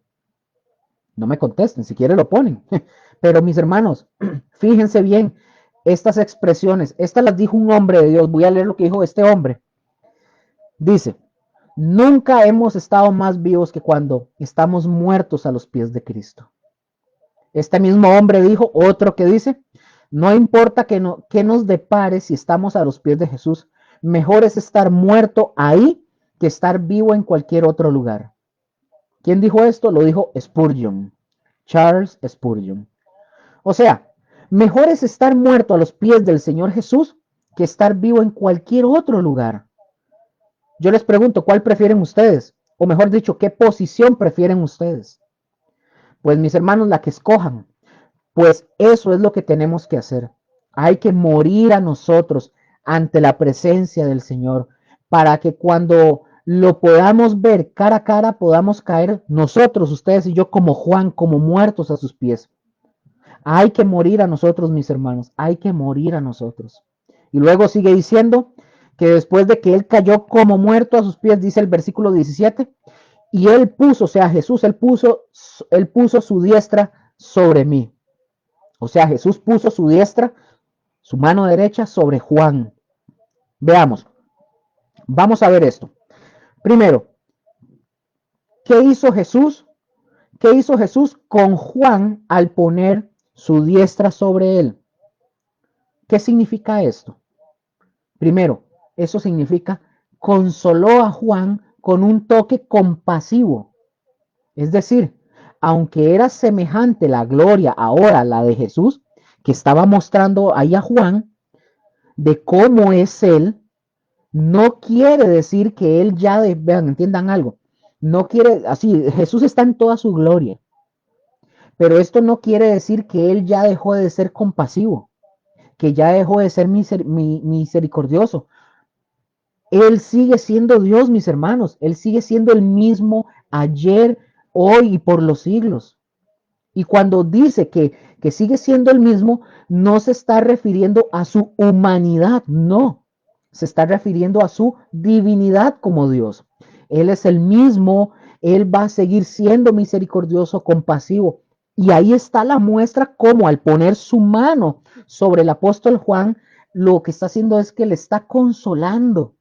No me contesten, si quieren lo ponen. Pero mis hermanos, fíjense bien estas expresiones. Estas las dijo un hombre de Dios. Voy a leer lo que dijo este hombre. Dice, nunca hemos estado más vivos que cuando estamos muertos a los pies de Cristo. Este mismo hombre dijo, otro que dice, no importa que nos depare si estamos a los pies de Jesús, mejor es estar muerto ahí que estar vivo en cualquier otro lugar. ¿Quién dijo esto? Lo dijo Spurgeon, Charles Spurgeon. O sea, mejor es estar muerto a los pies del Señor Jesús que estar vivo en cualquier otro lugar. Yo les pregunto, ¿cuál prefieren ustedes? O mejor dicho, ¿qué posición prefieren ustedes? Pues mis hermanos, la que escojan. Pues eso es lo que tenemos que hacer. Hay que morir a nosotros ante la presencia del Señor para que cuando lo podamos ver cara a cara, podamos caer nosotros, ustedes y yo, como Juan, como muertos a sus pies. Hay que morir a nosotros, mis hermanos, hay que morir a nosotros. Y luego sigue diciendo que después de que él cayó como muerto a sus pies, dice el versículo 17, y él puso, o sea, Jesús, él puso su diestra sobre mí. O sea, Jesús puso su diestra, su mano derecha sobre Juan. Veamos, vamos a ver esto. Primero, ¿qué hizo Jesús? ¿Qué hizo Jesús con Juan al poner su diestra sobre él? ¿Qué significa esto? Primero, eso significa consoló a Juan con un toque compasivo. Es decir, aunque era semejante la gloria ahora la de Jesús, que estaba mostrando ahí a Juan de cómo es él, no quiere decir que él ya, vean, entiendan algo, no quiere, así, Jesús está en toda su gloria, pero esto no quiere decir que él ya dejó de ser compasivo, que ya dejó de ser misericordioso. Él sigue siendo Dios, mis hermanos, él sigue siendo el mismo ayer, hoy y por los siglos. Y cuando dice que sigue siendo el mismo, no se está refiriendo a su humanidad, no, se está refiriendo a su divinidad como Dios. Él es el mismo, Él va a seguir siendo misericordioso, compasivo. Y ahí está la muestra como al poner su mano sobre el apóstol Juan, lo que está haciendo es que le está consolando.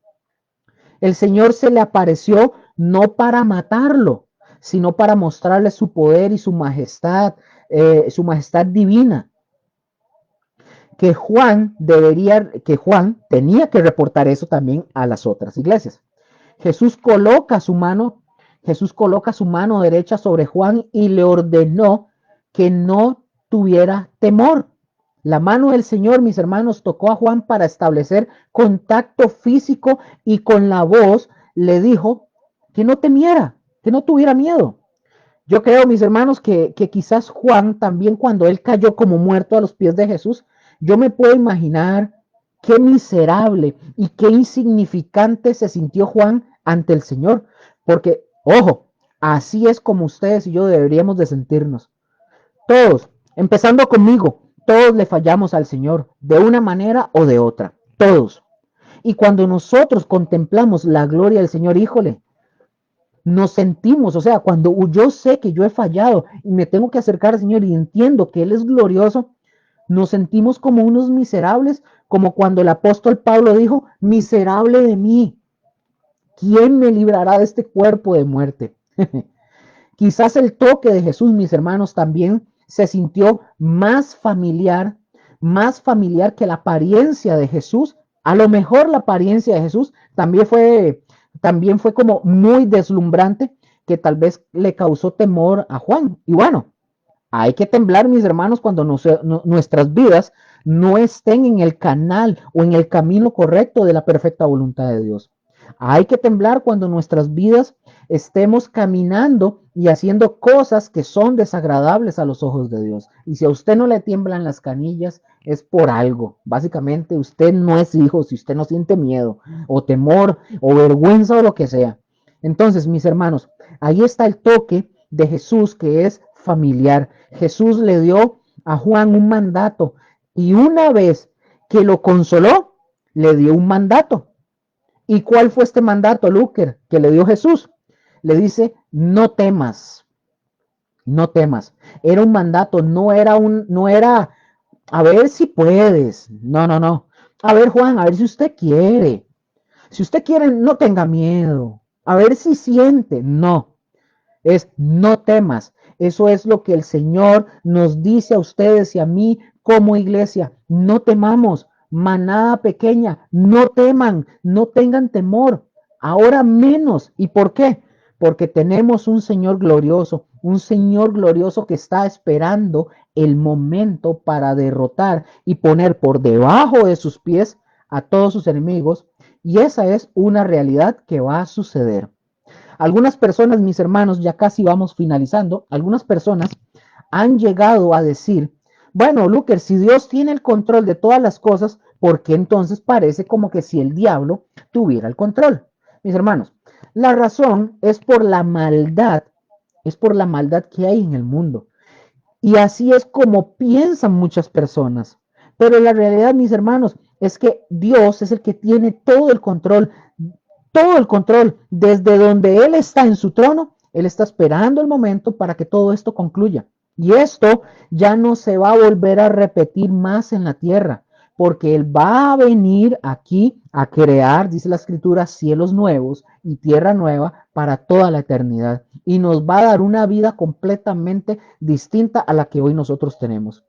El Señor se le apareció no para matarlo, sino para mostrarle su poder y su majestad divina. Que Juan tenía que reportar eso también a las otras iglesias. Jesús coloca su mano, Jesús coloca su mano derecha sobre Juan y le ordenó que no tuviera temor. La mano del Señor, mis hermanos, tocó a Juan para establecer contacto físico y con la voz le dijo que no temiera, que no tuviera miedo. Yo creo, mis hermanos, que quizás Juan también cuando él cayó como muerto a los pies de Jesús, yo me puedo imaginar qué miserable y qué insignificante se sintió Juan ante el Señor. Porque, ojo, así es como ustedes y yo deberíamos de sentirnos. Todos, empezando conmigo, todos le fallamos al Señor, de una manera o de otra, todos. Y cuando nosotros contemplamos la gloria del Señor, híjole, nos sentimos, o sea, cuando yo sé que yo he fallado y me tengo que acercar al Señor y entiendo que Él es glorioso, nos sentimos como unos miserables, como cuando el apóstol Pablo dijo, miserable de mí, ¿quién me librará de este cuerpo de muerte? Quizás el toque de Jesús, mis hermanos, también se sintió más familiar que la apariencia de Jesús. A lo mejor la apariencia de Jesús también fue como muy deslumbrante, que tal vez le causó temor a Juan. Y bueno, hay que temblar, mis hermanos, cuando nuestras vidas no estén en el canal o en el camino correcto de la perfecta voluntad de Dios. Hay que temblar cuando nuestras vidas estemos caminando y haciendo cosas que son desagradables a los ojos de Dios. Y si a usted no le tiemblan las canillas, es por algo. Básicamente, usted no es hijo si usted no siente miedo o temor o vergüenza o lo que sea. Entonces, mis hermanos, ahí está el toque de Jesús que es familiar. Jesús le dio a Juan un mandato y una vez que lo consoló, le dio un mandato. ¿Y cuál fue este mandato, Luker, que le dio Jesús? Le dice, no temas, no temas. Era un mandato, no era, a ver si puedes. No, no, no. A ver, Juan, a ver si usted quiere. Si usted quiere, no tenga miedo. A ver si siente. No, es no temas. Eso es lo que el Señor nos dice a ustedes y a mí como iglesia. No temamos, manada pequeña, no teman, no tengan temor. Ahora menos. ¿Y por qué? Porque tenemos un Señor glorioso que está esperando el momento para derrotar y poner por debajo de sus pies a todos sus enemigos. Y esa es una realidad que va a suceder. Algunas personas, mis hermanos, ya casi vamos finalizando, algunas personas han llegado a decir, bueno, Luker, si Dios tiene el control de todas las cosas, ¿por qué entonces parece como que si el diablo tuviera el control? Mis hermanos, La razón es por la maldad que hay en el mundo. Y así es como piensan muchas personas. Pero la realidad, mis hermanos, es que Dios es el que tiene todo el control. Desde donde Él está en su trono, Él está esperando el momento para que todo esto concluya. Y esto ya no se va a volver a repetir más en la tierra, porque Él va a venir aquí a crear, dice la escritura, cielos nuevos y tierra nueva para toda la eternidad. Y nos va a dar una vida completamente distinta a la que hoy nosotros tenemos.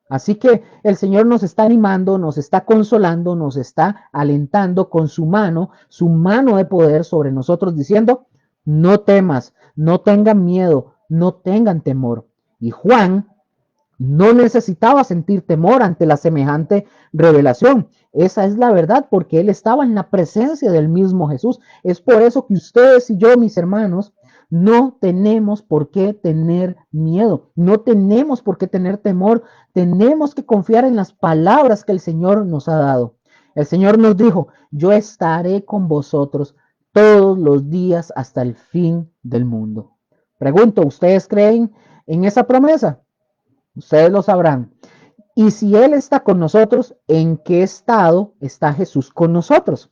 Así que el Señor nos está animando, nos está consolando, nos está alentando con su mano de poder sobre nosotros, diciendo, no temas, no tengan miedo, no tengan temor. Y Juan no necesitaba sentir temor ante la semejante revelación. Esa es la verdad, porque él estaba en la presencia del mismo Jesús. Es por eso que ustedes y yo, mis hermanos, no tenemos por qué tener miedo, no tenemos por qué tener temor, tenemos que confiar en las palabras que el Señor nos ha dado. El Señor nos dijo, yo estaré con vosotros todos los días hasta el fin del mundo. Pregunto, ¿ustedes creen en esa promesa? Ustedes lo sabrán. Y si Él está con nosotros, ¿en qué estado está Jesús con nosotros?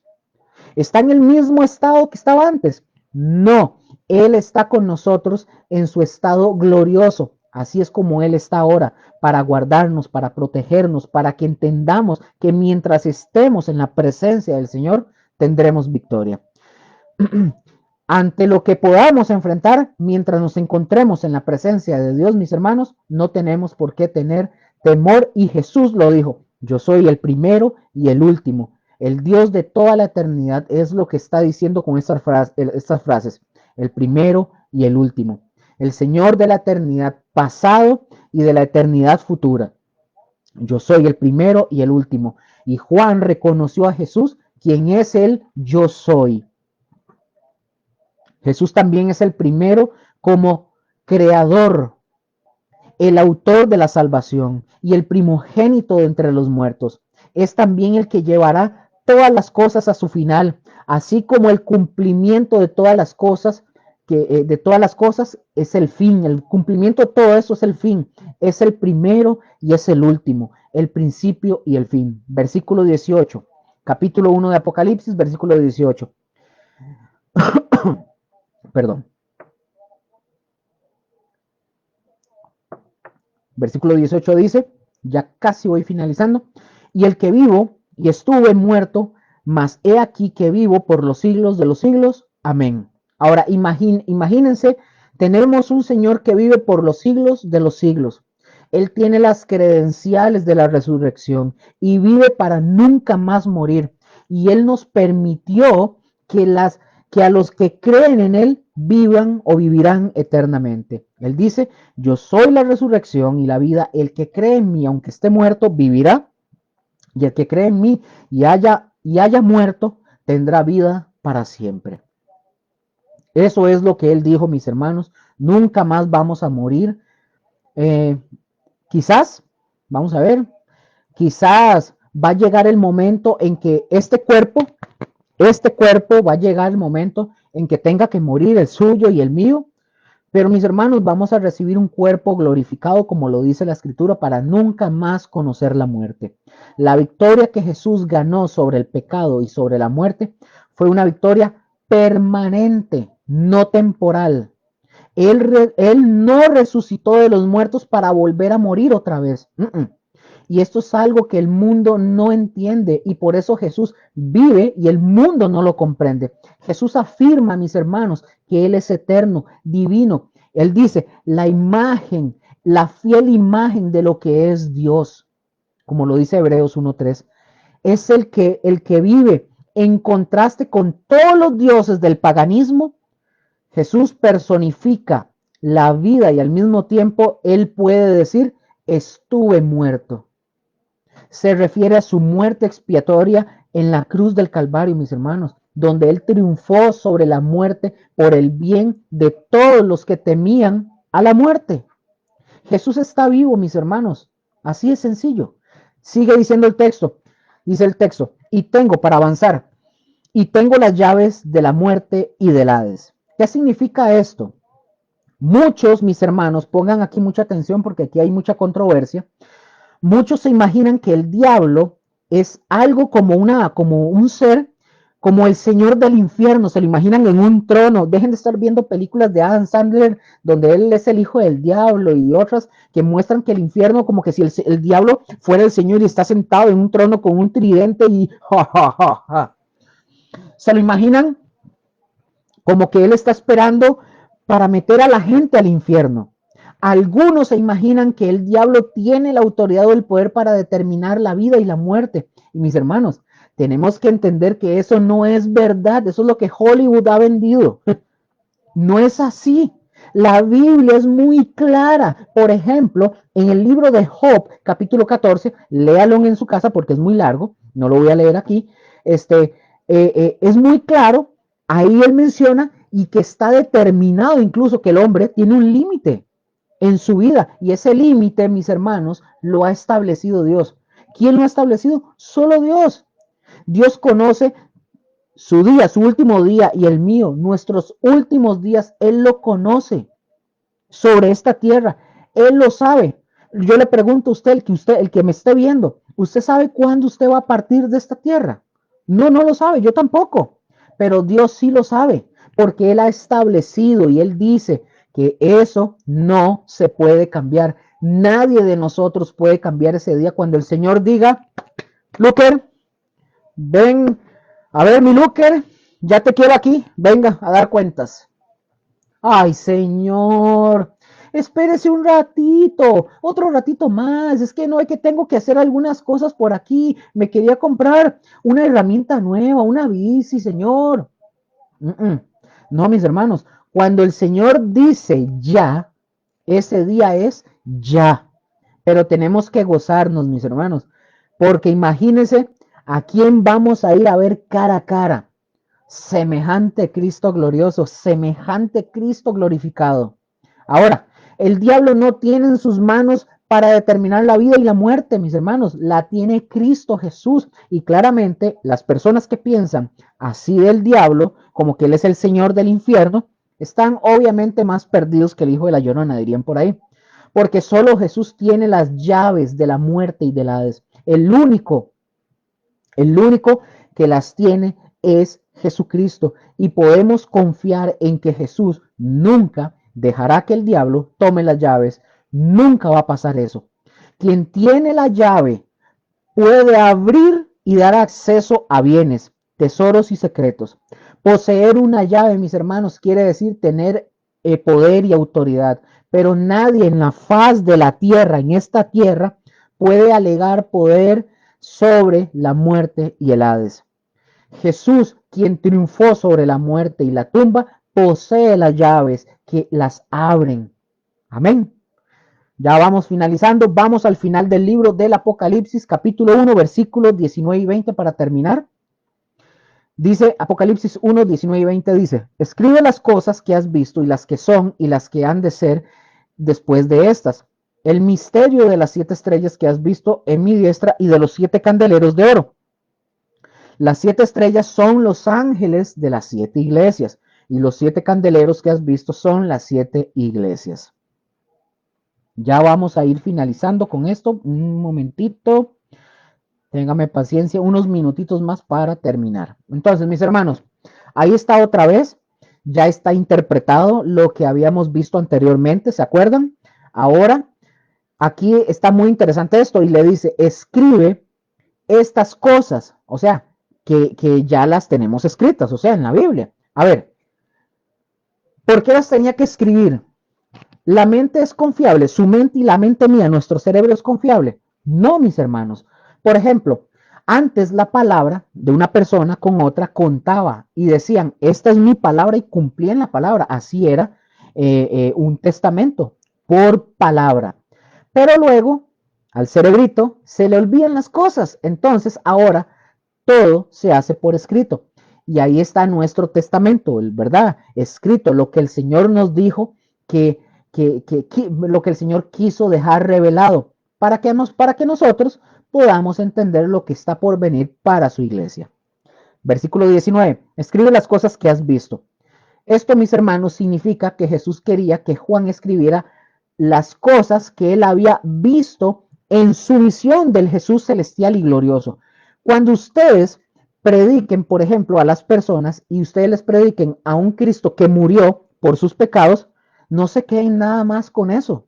¿Está en el mismo estado que estaba antes? No, Él está con nosotros en su estado glorioso. Así es como Él está ahora, para guardarnos, para protegernos, para que entendamos que mientras estemos en la presencia del Señor, tendremos victoria. Ante lo que podamos enfrentar mientras nos encontremos en la presencia de Dios, mis hermanos, no tenemos por qué tener temor. Y Jesús lo dijo, yo soy el primero y el último. El Dios de toda la eternidad es lo que está diciendo con estas frases, el primero y el último. El Señor de la eternidad pasado y de la eternidad futura. Yo soy el primero y el último. Y Juan reconoció a Jesús, quien es el yo soy. Jesús también es el primero como creador, el autor de la salvación y el primogénito de entre los muertos. Es también el que llevará todas las cosas a su final, así como el cumplimiento de todas las cosas, de todas las cosas es el fin. El cumplimiento de todo eso es el fin. Es el primero y es el último, el principio y el fin. Versículo 18, capítulo 1 de Apocalipsis, versículo 18. Perdón. Versículo 18 dice, ya casi voy finalizando, y el que vivo y estuve muerto, mas he aquí que vivo por los siglos de los siglos. Amén. Ahora imagínense, tenemos un Señor que vive por los siglos de los siglos. Él tiene las credenciales de la resurrección y vive para nunca más morir. Y Él nos permitió que a los que creen en Él vivan o vivirán eternamente. Él dice, yo soy la resurrección y la vida. El que cree en mí, aunque esté muerto, vivirá. Y el que cree en mí y haya muerto, tendrá vida para siempre. Eso es lo que Él dijo, mis hermanos. Nunca más vamos a morir. Quizás, vamos a ver, quizás va a llegar el momento en que este cuerpo va a llegar el momento en que tenga que morir el suyo y el mío. Pero mis hermanos, vamos a recibir un cuerpo glorificado, como lo dice la Escritura, para nunca más conocer la muerte. La victoria que Jesús ganó sobre el pecado y sobre la muerte fue una victoria permanente, no temporal. Él no resucitó de los muertos para volver a morir otra vez. Y esto es algo que el mundo no entiende y por eso Jesús vive y el mundo no lo comprende. Jesús afirma, mis hermanos, que Él es eterno, divino. Él dice, la imagen, la fiel imagen de lo que es Dios, como lo dice Hebreos 1:3, es el que vive en contraste con todos los dioses del paganismo. Jesús personifica la vida y al mismo tiempo Él puede decir, estuve muerto. Se refiere a su muerte expiatoria en la cruz del Calvario, mis hermanos, donde Él triunfó sobre la muerte por el bien de todos los que temían a la muerte. Jesús está vivo, mis hermanos. Así es sencillo. Sigue diciendo el texto. Dice el texto, y tengo para avanzar. y tengo las llaves de la muerte y del Hades. ¿Qué significa esto? Muchos, mis hermanos, pongan aquí mucha atención porque aquí hay mucha controversia. Muchos se imaginan que el diablo es algo como un ser, como el señor del infierno, se lo imaginan en un trono. Dejen de estar viendo películas de Adam Sandler donde él es el hijo del diablo y otras que muestran que el infierno como que si el diablo fuera el señor y está sentado en un trono con un tridente y ja, ja, ja, ja. Se lo imaginan como que él está esperando para meter a la gente al infierno. Algunos se imaginan que el diablo tiene la autoridad o el poder para determinar la vida y la muerte. Y mis hermanos, tenemos que entender que eso no es verdad. Eso es lo que Hollywood ha vendido. No es así. La Biblia es muy clara. Por ejemplo, en el libro de Job, capítulo 14, léalo en su casa porque es muy largo. No lo voy a leer aquí. Es muy claro. Ahí él menciona y que está determinado incluso que el hombre tiene un límite en su vida. Y ese límite, mis hermanos, lo ha establecido Dios. ¿Quién lo ha establecido? Solo Dios. Dios conoce su día, su último día y el mío, nuestros últimos días, Él lo conoce sobre esta tierra. Él lo sabe. Yo le pregunto a usted, el que me esté viendo, ¿usted sabe cuándo usted va a partir de esta tierra? No, no lo sabe, yo tampoco. Pero Dios sí lo sabe, porque Él ha establecido y Él dice que eso no se puede cambiar. Nadie de nosotros puede cambiar ese día cuando el Señor diga, Luker, ven, a ver, mi Luker, ya te quiero aquí, venga a dar cuentas. Ay, señor, espérese un ratito, otro ratito más. Es que no, es que tengo que hacer algunas cosas por aquí. Me quería comprar una herramienta nueva, una bici, señor. No, mis hermanos, cuando el Señor dice ya, ese día es ya. Pero tenemos que gozarnos, mis hermanos, porque imagínense a quién vamos a ir a ver cara a cara. Semejante Cristo glorioso, semejante Cristo glorificado. Ahora, el diablo no tiene en sus manos para determinar la vida y la muerte, mis hermanos, la tiene Cristo Jesús. Y claramente las personas que piensan así del diablo, como que él es el señor del infierno, están obviamente más perdidos que el hijo de la llorona, dirían por ahí. Porque solo Jesús tiene las llaves de la muerte y del Hades. El único que las tiene es Jesucristo y podemos confiar en que Jesús nunca dejará que el diablo tome las llaves. Nunca va a pasar eso. Quien tiene la llave puede abrir y dar acceso a bienes, tesoros y secretos. Poseer una llave, mis hermanos, quiere decir tener poder y autoridad. Pero nadie en la faz de la tierra, en esta tierra, puede alegar poder sobre la muerte y el Hades. Jesús, quien triunfó sobre la muerte y la tumba, posee las llaves que las abren. Amén. Ya vamos finalizando, vamos al final del libro del Apocalipsis, capítulo 1, versículos 19 y 20 para terminar. Dice Apocalipsis 1, 19 y 20, dice, escribe las cosas que has visto y las que son y las que han de ser después de estas. El misterio de las 7 estrellas que has visto en mi diestra y de los 7 candeleros de oro. Las 7 estrellas son los ángeles de las 7 iglesias y los 7 candeleros que has visto son las 7 iglesias. Ya vamos a ir finalizando con esto. Un momentito. Téngame paciencia, unos minutitos más para terminar. Entonces, mis hermanos, ahí está otra vez. Ya está interpretado lo que habíamos visto anteriormente, ¿se acuerdan? Ahora, aquí está muy interesante esto y le dice, escribe estas cosas, o sea, que ya las tenemos escritas, o sea, en la Biblia. A ver, ¿por qué las tenía que escribir? La mente es confiable, su mente y la mente mía, nuestro cerebro es confiable. No, mis hermanos. Por ejemplo, antes la palabra de una persona con otra contaba y decían, esta es mi palabra y cumplían la palabra. Así era un testamento por palabra. Pero luego, al cerebrito, se le olvidan las cosas. Entonces, ahora todo se hace por escrito. Y ahí está nuestro testamento, ¿verdad? Escrito, lo que el Señor nos dijo que lo que el Señor quiso dejar revelado para que nosotros podamos entender lo que está por venir para su iglesia. Versículo 19. Escribe las cosas que has visto. Esto, mis hermanos, significa que Jesús quería que Juan escribiera las cosas que él había visto en su visión del Jesús celestial y glorioso. Cuando ustedes prediquen, por ejemplo, a las personas y ustedes les prediquen a un Cristo que murió por sus pecados, no se queden nada más con eso.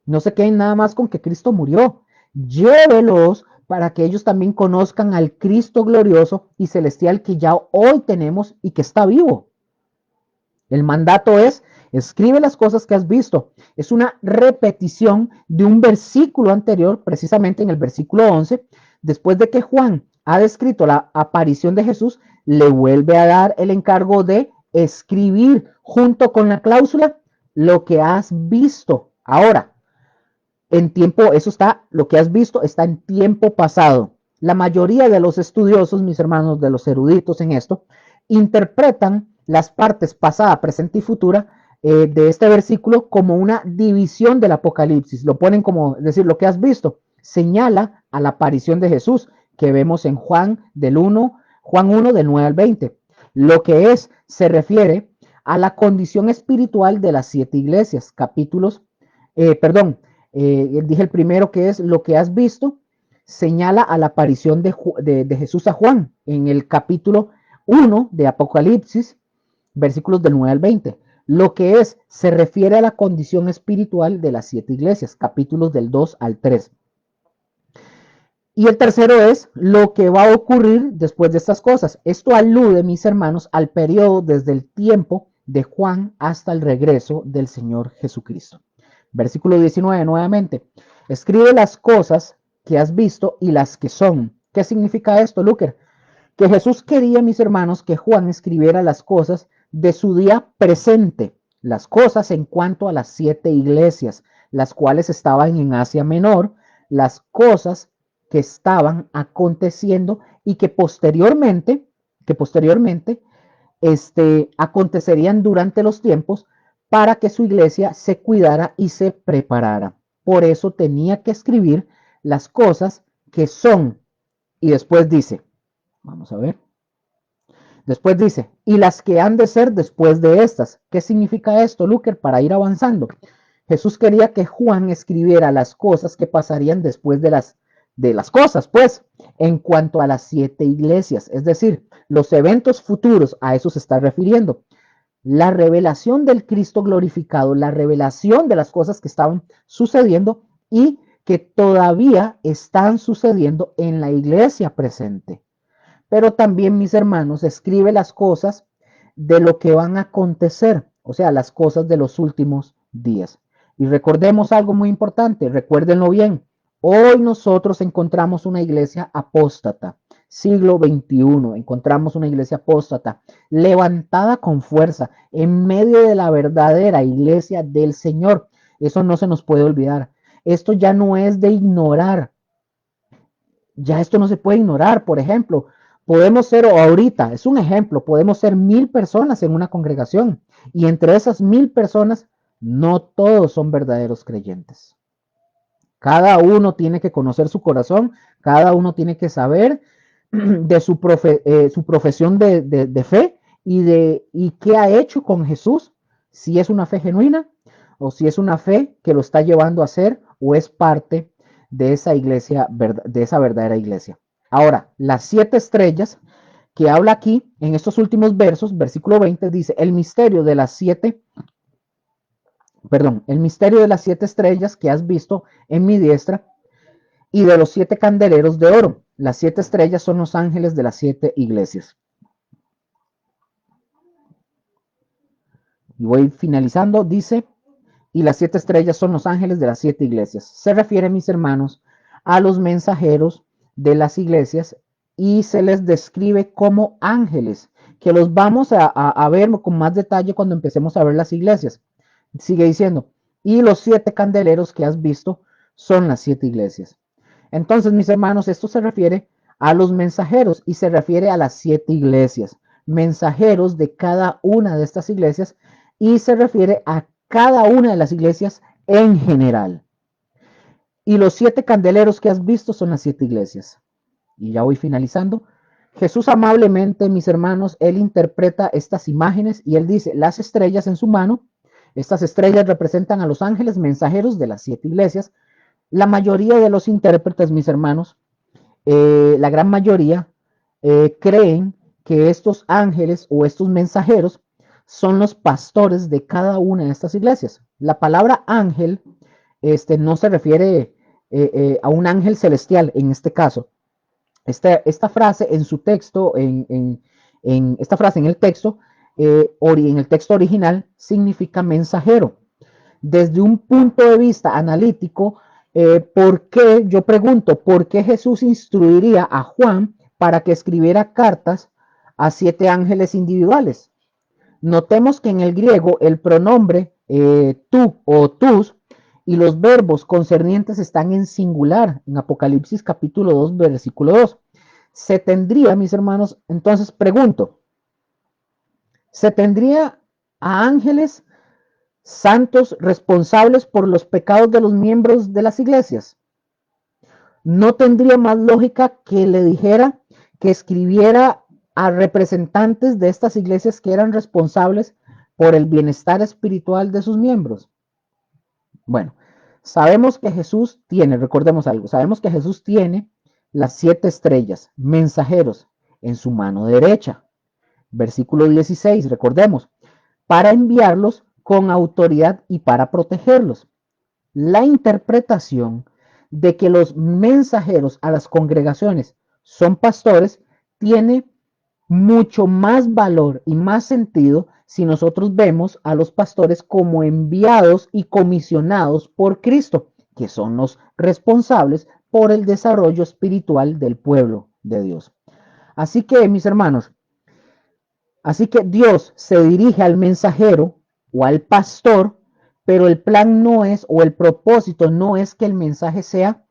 No se queden nada más con que Cristo murió. Llévelos para que ellos también conozcan al Cristo glorioso y celestial que ya hoy tenemos y que está vivo. El mandato es, escribe las cosas que has visto. Es una repetición de un versículo anterior, precisamente en el versículo 11, después de que Juan ha descrito la aparición de Jesús, le vuelve a dar el encargo de escribir junto con la cláusula lo que has visto. Ahora, en tiempo, eso está, lo que has visto está en tiempo pasado. La mayoría de los estudiosos, mis hermanos, de los eruditos en esto, interpretan las partes pasada, presente y futura de este versículo como una división del Apocalipsis. Lo ponen como, es decir, lo que has visto señala a la aparición de Jesús que vemos en Juan 1 del 9 al 20. Lo que es se refiere a la condición espiritual de las 7 iglesias, capítulos, dije el primero que es lo que has visto, señala a la aparición de Jesús a Juan en el capítulo 1 de Apocalipsis, versículos del 9 al 20. Lo que es se refiere a la condición espiritual de las 7 iglesias, capítulos del 2 al 3. Y el tercero es lo que va a ocurrir después de estas cosas. Esto alude, mis hermanos, al periodo desde el tiempo de Juan hasta el regreso del Señor Jesucristo. Versículo 19 nuevamente. Escribe las cosas que has visto y las que son. ¿Qué significa esto, Luker? Que Jesús quería, mis hermanos, que Juan escribiera las cosas de su día presente, las cosas en cuanto a las 7 iglesias, las cuales estaban en Asia Menor, las cosas que estaban aconteciendo y que posteriormente acontecerían durante los tiempos para que su iglesia se cuidara y se preparara. Por eso tenía que escribir las cosas que son. Y después dice, vamos a ver. Después dice, y las que han de ser después de estas. ¿Qué significa esto, Luker? Para ir avanzando. Jesús quería que Juan escribiera las cosas que pasarían después de las cosas, pues, en cuanto a las 7 iglesias. Es decir, los eventos futuros, a eso se está refiriendo. La revelación del Cristo glorificado, la revelación de las cosas que estaban sucediendo y que todavía están sucediendo en la iglesia presente. Pero también, mis hermanos, escribe las cosas de lo que van a acontecer, o sea, las cosas de los últimos días. Y recordemos algo muy importante, recuérdenlo bien. Hoy nosotros encontramos una iglesia apóstata, siglo XXI, encontramos una iglesia apóstata, levantada con fuerza, en medio de la verdadera iglesia del Señor. Eso no se nos puede olvidar. Esto ya no es de ignorar. Ya esto no se puede ignorar. Por ejemplo, podemos ser, o ahorita, es un ejemplo, podemos ser 1000 personas en una congregación. Y entre esas 1000 personas, no todos son verdaderos creyentes. Cada uno tiene que conocer su corazón, cada uno tiene que saber de su profesión de fe y qué ha hecho con Jesús, si es una fe genuina o si es una fe que lo está llevando a ser o es parte de esa iglesia, de esa verdadera iglesia. Ahora, las 7 estrellas que habla aquí en estos últimos versos, versículo 20, dice, el misterio de las 7 estrellas que has visto en mi diestra y de los 7 candeleros de oro. Las 7 estrellas son los ángeles de las 7 iglesias. Y voy finalizando, dice, y las 7 estrellas son los ángeles de las 7 iglesias. Se refiere, mis hermanos, a los mensajeros de las iglesias y se les describe como ángeles, que los vamos a ver con más detalle cuando empecemos a ver las iglesias. Sigue diciendo, y los 7 candeleros que has visto son las 7 iglesias. Entonces, mis hermanos, esto se refiere a los mensajeros y se refiere a las 7 iglesias, mensajeros de cada una de estas iglesias y se refiere a cada una de las iglesias en general. Y los 7 candeleros que has visto son las 7 iglesias. Y ya voy finalizando. Jesús amablemente, mis hermanos, él interpreta estas imágenes y él dice, las estrellas en su mano, estas estrellas representan a los ángeles mensajeros de las 7 iglesias. La mayoría de los intérpretes, mis hermanos, la gran mayoría, creen que estos ángeles o estos mensajeros son los pastores de cada una de estas iglesias. La palabra ángel no se refiere a un ángel celestial en este caso. Esta frase en su texto, esta frase en el texto, en el texto original, significa mensajero. Desde un punto de vista analítico, ¿por qué? Yo pregunto, ¿por qué Jesús instruiría a Juan para que escribiera cartas a 7 ángeles individuales? Notemos que en el griego el pronombre tú o tus y los verbos concernientes están en singular en Apocalipsis capítulo 2, versículo 2. Se tendría, mis hermanos, entonces pregunto, ¿se tendría a ángeles santos responsables por los pecados de los miembros de las iglesias? ¿No tendría más lógica que le dijera que escribiera a representantes de estas iglesias que eran responsables por el bienestar espiritual de sus miembros? Bueno, sabemos que Jesús tiene, recordemos algo, sabemos que Jesús tiene las 7 estrellas, mensajeros, en su mano derecha. Versículo 16, recordemos, para enviarlos con autoridad y para protegerlos. La interpretación de que los mensajeros a las congregaciones son pastores tiene mucho más valor y más sentido si nosotros vemos a los pastores como enviados y comisionados por Cristo, que son los responsables por el desarrollo espiritual del pueblo de Dios. Así que, mis hermanos, así que Dios se dirige al mensajero o al pastor, pero el plan no es, o el propósito no es que el mensaje sea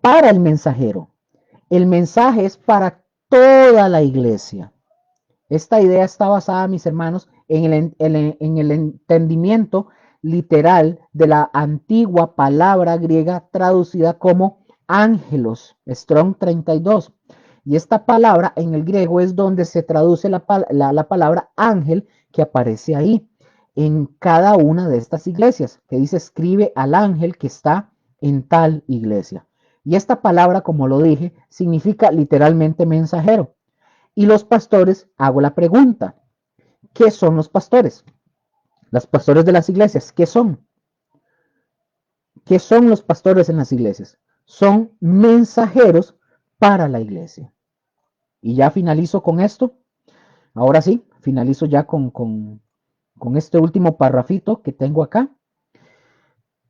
para el mensajero. El mensaje es para toda la iglesia. Esta idea está basada, mis hermanos, en el entendimiento literal de la antigua palabra griega traducida como ángelos, Strong 32. Y esta palabra en el griego es donde se traduce la palabra ángel que aparece ahí en cada una de estas iglesias, que dice escribe al ángel que está en tal iglesia. Y esta palabra, como lo dije, significa literalmente mensajero. Y los pastores, hago la pregunta, ¿qué son los pastores? Los pastores de las iglesias, ¿qué son? ¿Qué son los pastores en las iglesias? Son mensajeros para la iglesia. Y ya finalizo con esto. Ahora sí, finalizo ya con este último parrafito que tengo acá.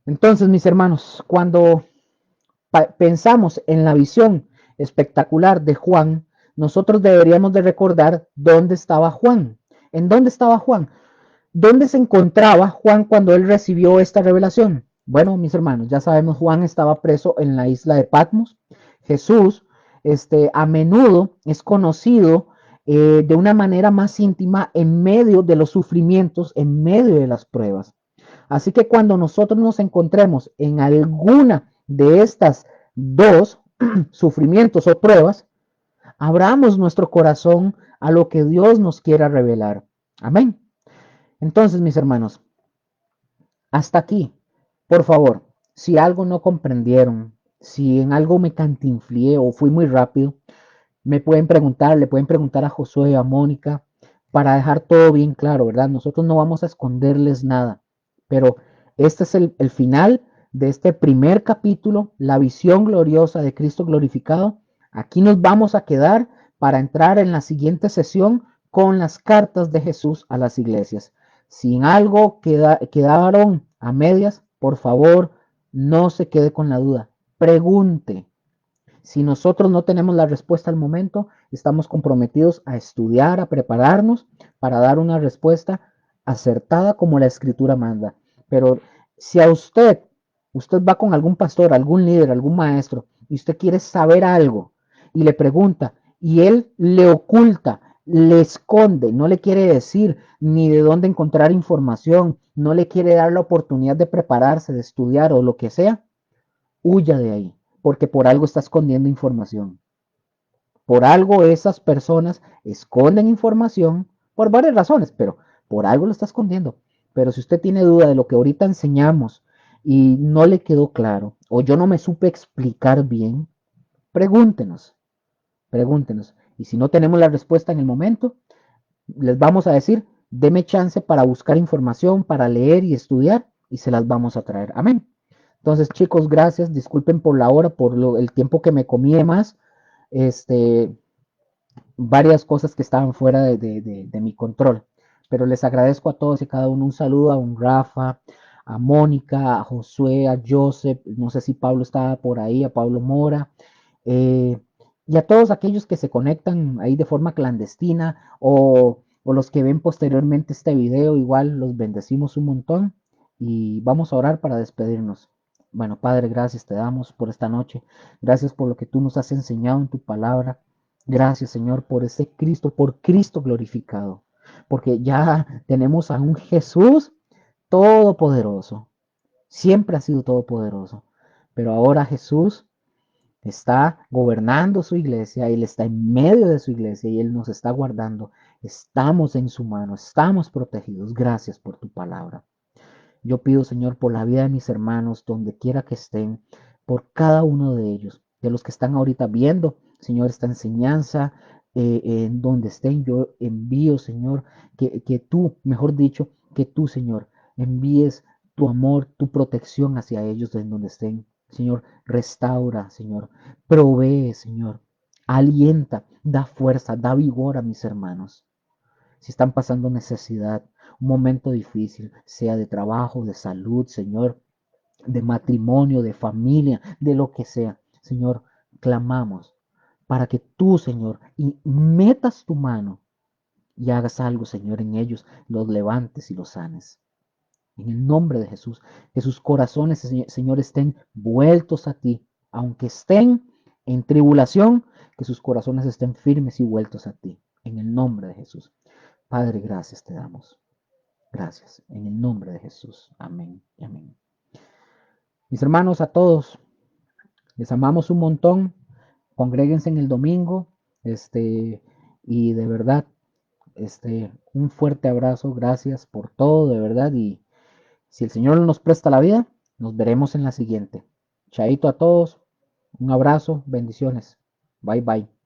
Entonces, mis hermanos, cuando pensamos en la visión espectacular de Juan, nosotros deberíamos de recordar dónde estaba Juan. ¿En dónde estaba Juan? ¿Dónde se encontraba Juan cuando él recibió esta revelación? Bueno, mis hermanos, ya sabemos, Juan estaba preso en la isla de Patmos. Jesús, a menudo es conocido de una manera más íntima en medio de los sufrimientos, en medio de las pruebas. Así que cuando nosotros nos encontremos en alguna de estas dos sufrimientos o pruebas, abramos nuestro corazón a lo que Dios nos quiera revelar. Amén. Entonces, mis hermanos, hasta aquí, por favor, si algo no comprendieron, si en algo me cantinflié o fui muy rápido, me pueden preguntar, le pueden preguntar a Josué, a Mónica, para dejar todo bien claro, ¿verdad? Nosotros no vamos a esconderles nada, pero este es el final de este primer capítulo, la visión gloriosa de Cristo glorificado. Aquí nos vamos a quedar para entrar en la siguiente sesión con las cartas de Jesús a las iglesias. Si en algo quedaron a medias, por favor, no se quede con la duda. Pregunte. Si nosotros no tenemos la respuesta al momento, estamos comprometidos a estudiar, a prepararnos para dar una respuesta acertada como la escritura manda. Pero si a usted va con algún pastor, algún líder, algún maestro, y usted quiere saber algo y le pregunta y él le oculta, le esconde, no le quiere decir ni de dónde encontrar información, no le quiere dar la oportunidad de prepararse, de estudiar o lo que sea, huya de ahí, porque por algo está escondiendo información. Por algo esas personas esconden información por varias razones, pero por algo lo está escondiendo. Pero si usted tiene duda de lo que ahorita enseñamos y no le quedó claro, o yo no me supe explicar bien, pregúntenos, pregúntenos. Y si no tenemos la respuesta en el momento, les vamos a decir, deme chance para buscar información, para leer y estudiar, y se las vamos a traer. Amén. Entonces, chicos, gracias. Disculpen por la hora, por el tiempo que me comí de más. Este, varias cosas que estaban fuera de mi control. Pero les agradezco a todos y cada uno un saludo, a un Rafa, a Mónica, a Josué, a Joseph, no sé si Pablo estaba por ahí, a Pablo Mora, eh, y a todos aquellos que se conectan ahí de forma clandestina o los que ven posteriormente este video, igual los bendecimos un montón y vamos a orar para despedirnos. Bueno, Padre, gracias te damos por esta noche. Gracias por lo que tú nos has enseñado en tu palabra. Gracias, Señor, por ese Cristo, por Cristo glorificado, porque ya tenemos a un Jesús todopoderoso. Siempre ha sido todopoderoso, pero ahora Jesús está gobernando su iglesia, Él está en medio de su iglesia y Él nos está guardando. Estamos en su mano, estamos protegidos. Gracias por tu palabra. Yo pido, Señor, por la vida de mis hermanos, donde quiera que estén, por cada uno de ellos, de los que están ahorita viendo, Señor, esta enseñanza, en donde estén, yo envío, Señor, que tú, mejor dicho, que tú, Señor, envíes tu amor, tu protección hacia ellos en donde estén. Señor, restaura, Señor, provee, Señor, alienta, da fuerza, da vigor a mis hermanos si están pasando necesidad, un momento difícil, sea de trabajo, de salud, Señor, de matrimonio, de familia, de lo que sea. Señor, clamamos para que tú, Señor, y metas tu mano y hagas algo, Señor, en ellos, los levantes y los sanes. En el nombre de Jesús, que sus corazones, Señor, estén vueltos a ti, aunque estén en tribulación, que sus corazones estén firmes y vueltos a ti. En el nombre de Jesús. Padre, gracias te damos. Gracias. En el nombre de Jesús. Amén y amén. Mis hermanos, a todos, les amamos un montón. Congréguense en el domingo. Y de verdad, un fuerte abrazo. Gracias por todo, de verdad. Y si el Señor nos presta la vida, nos veremos en la siguiente. Chaito a todos. Un abrazo. Bendiciones. Bye bye.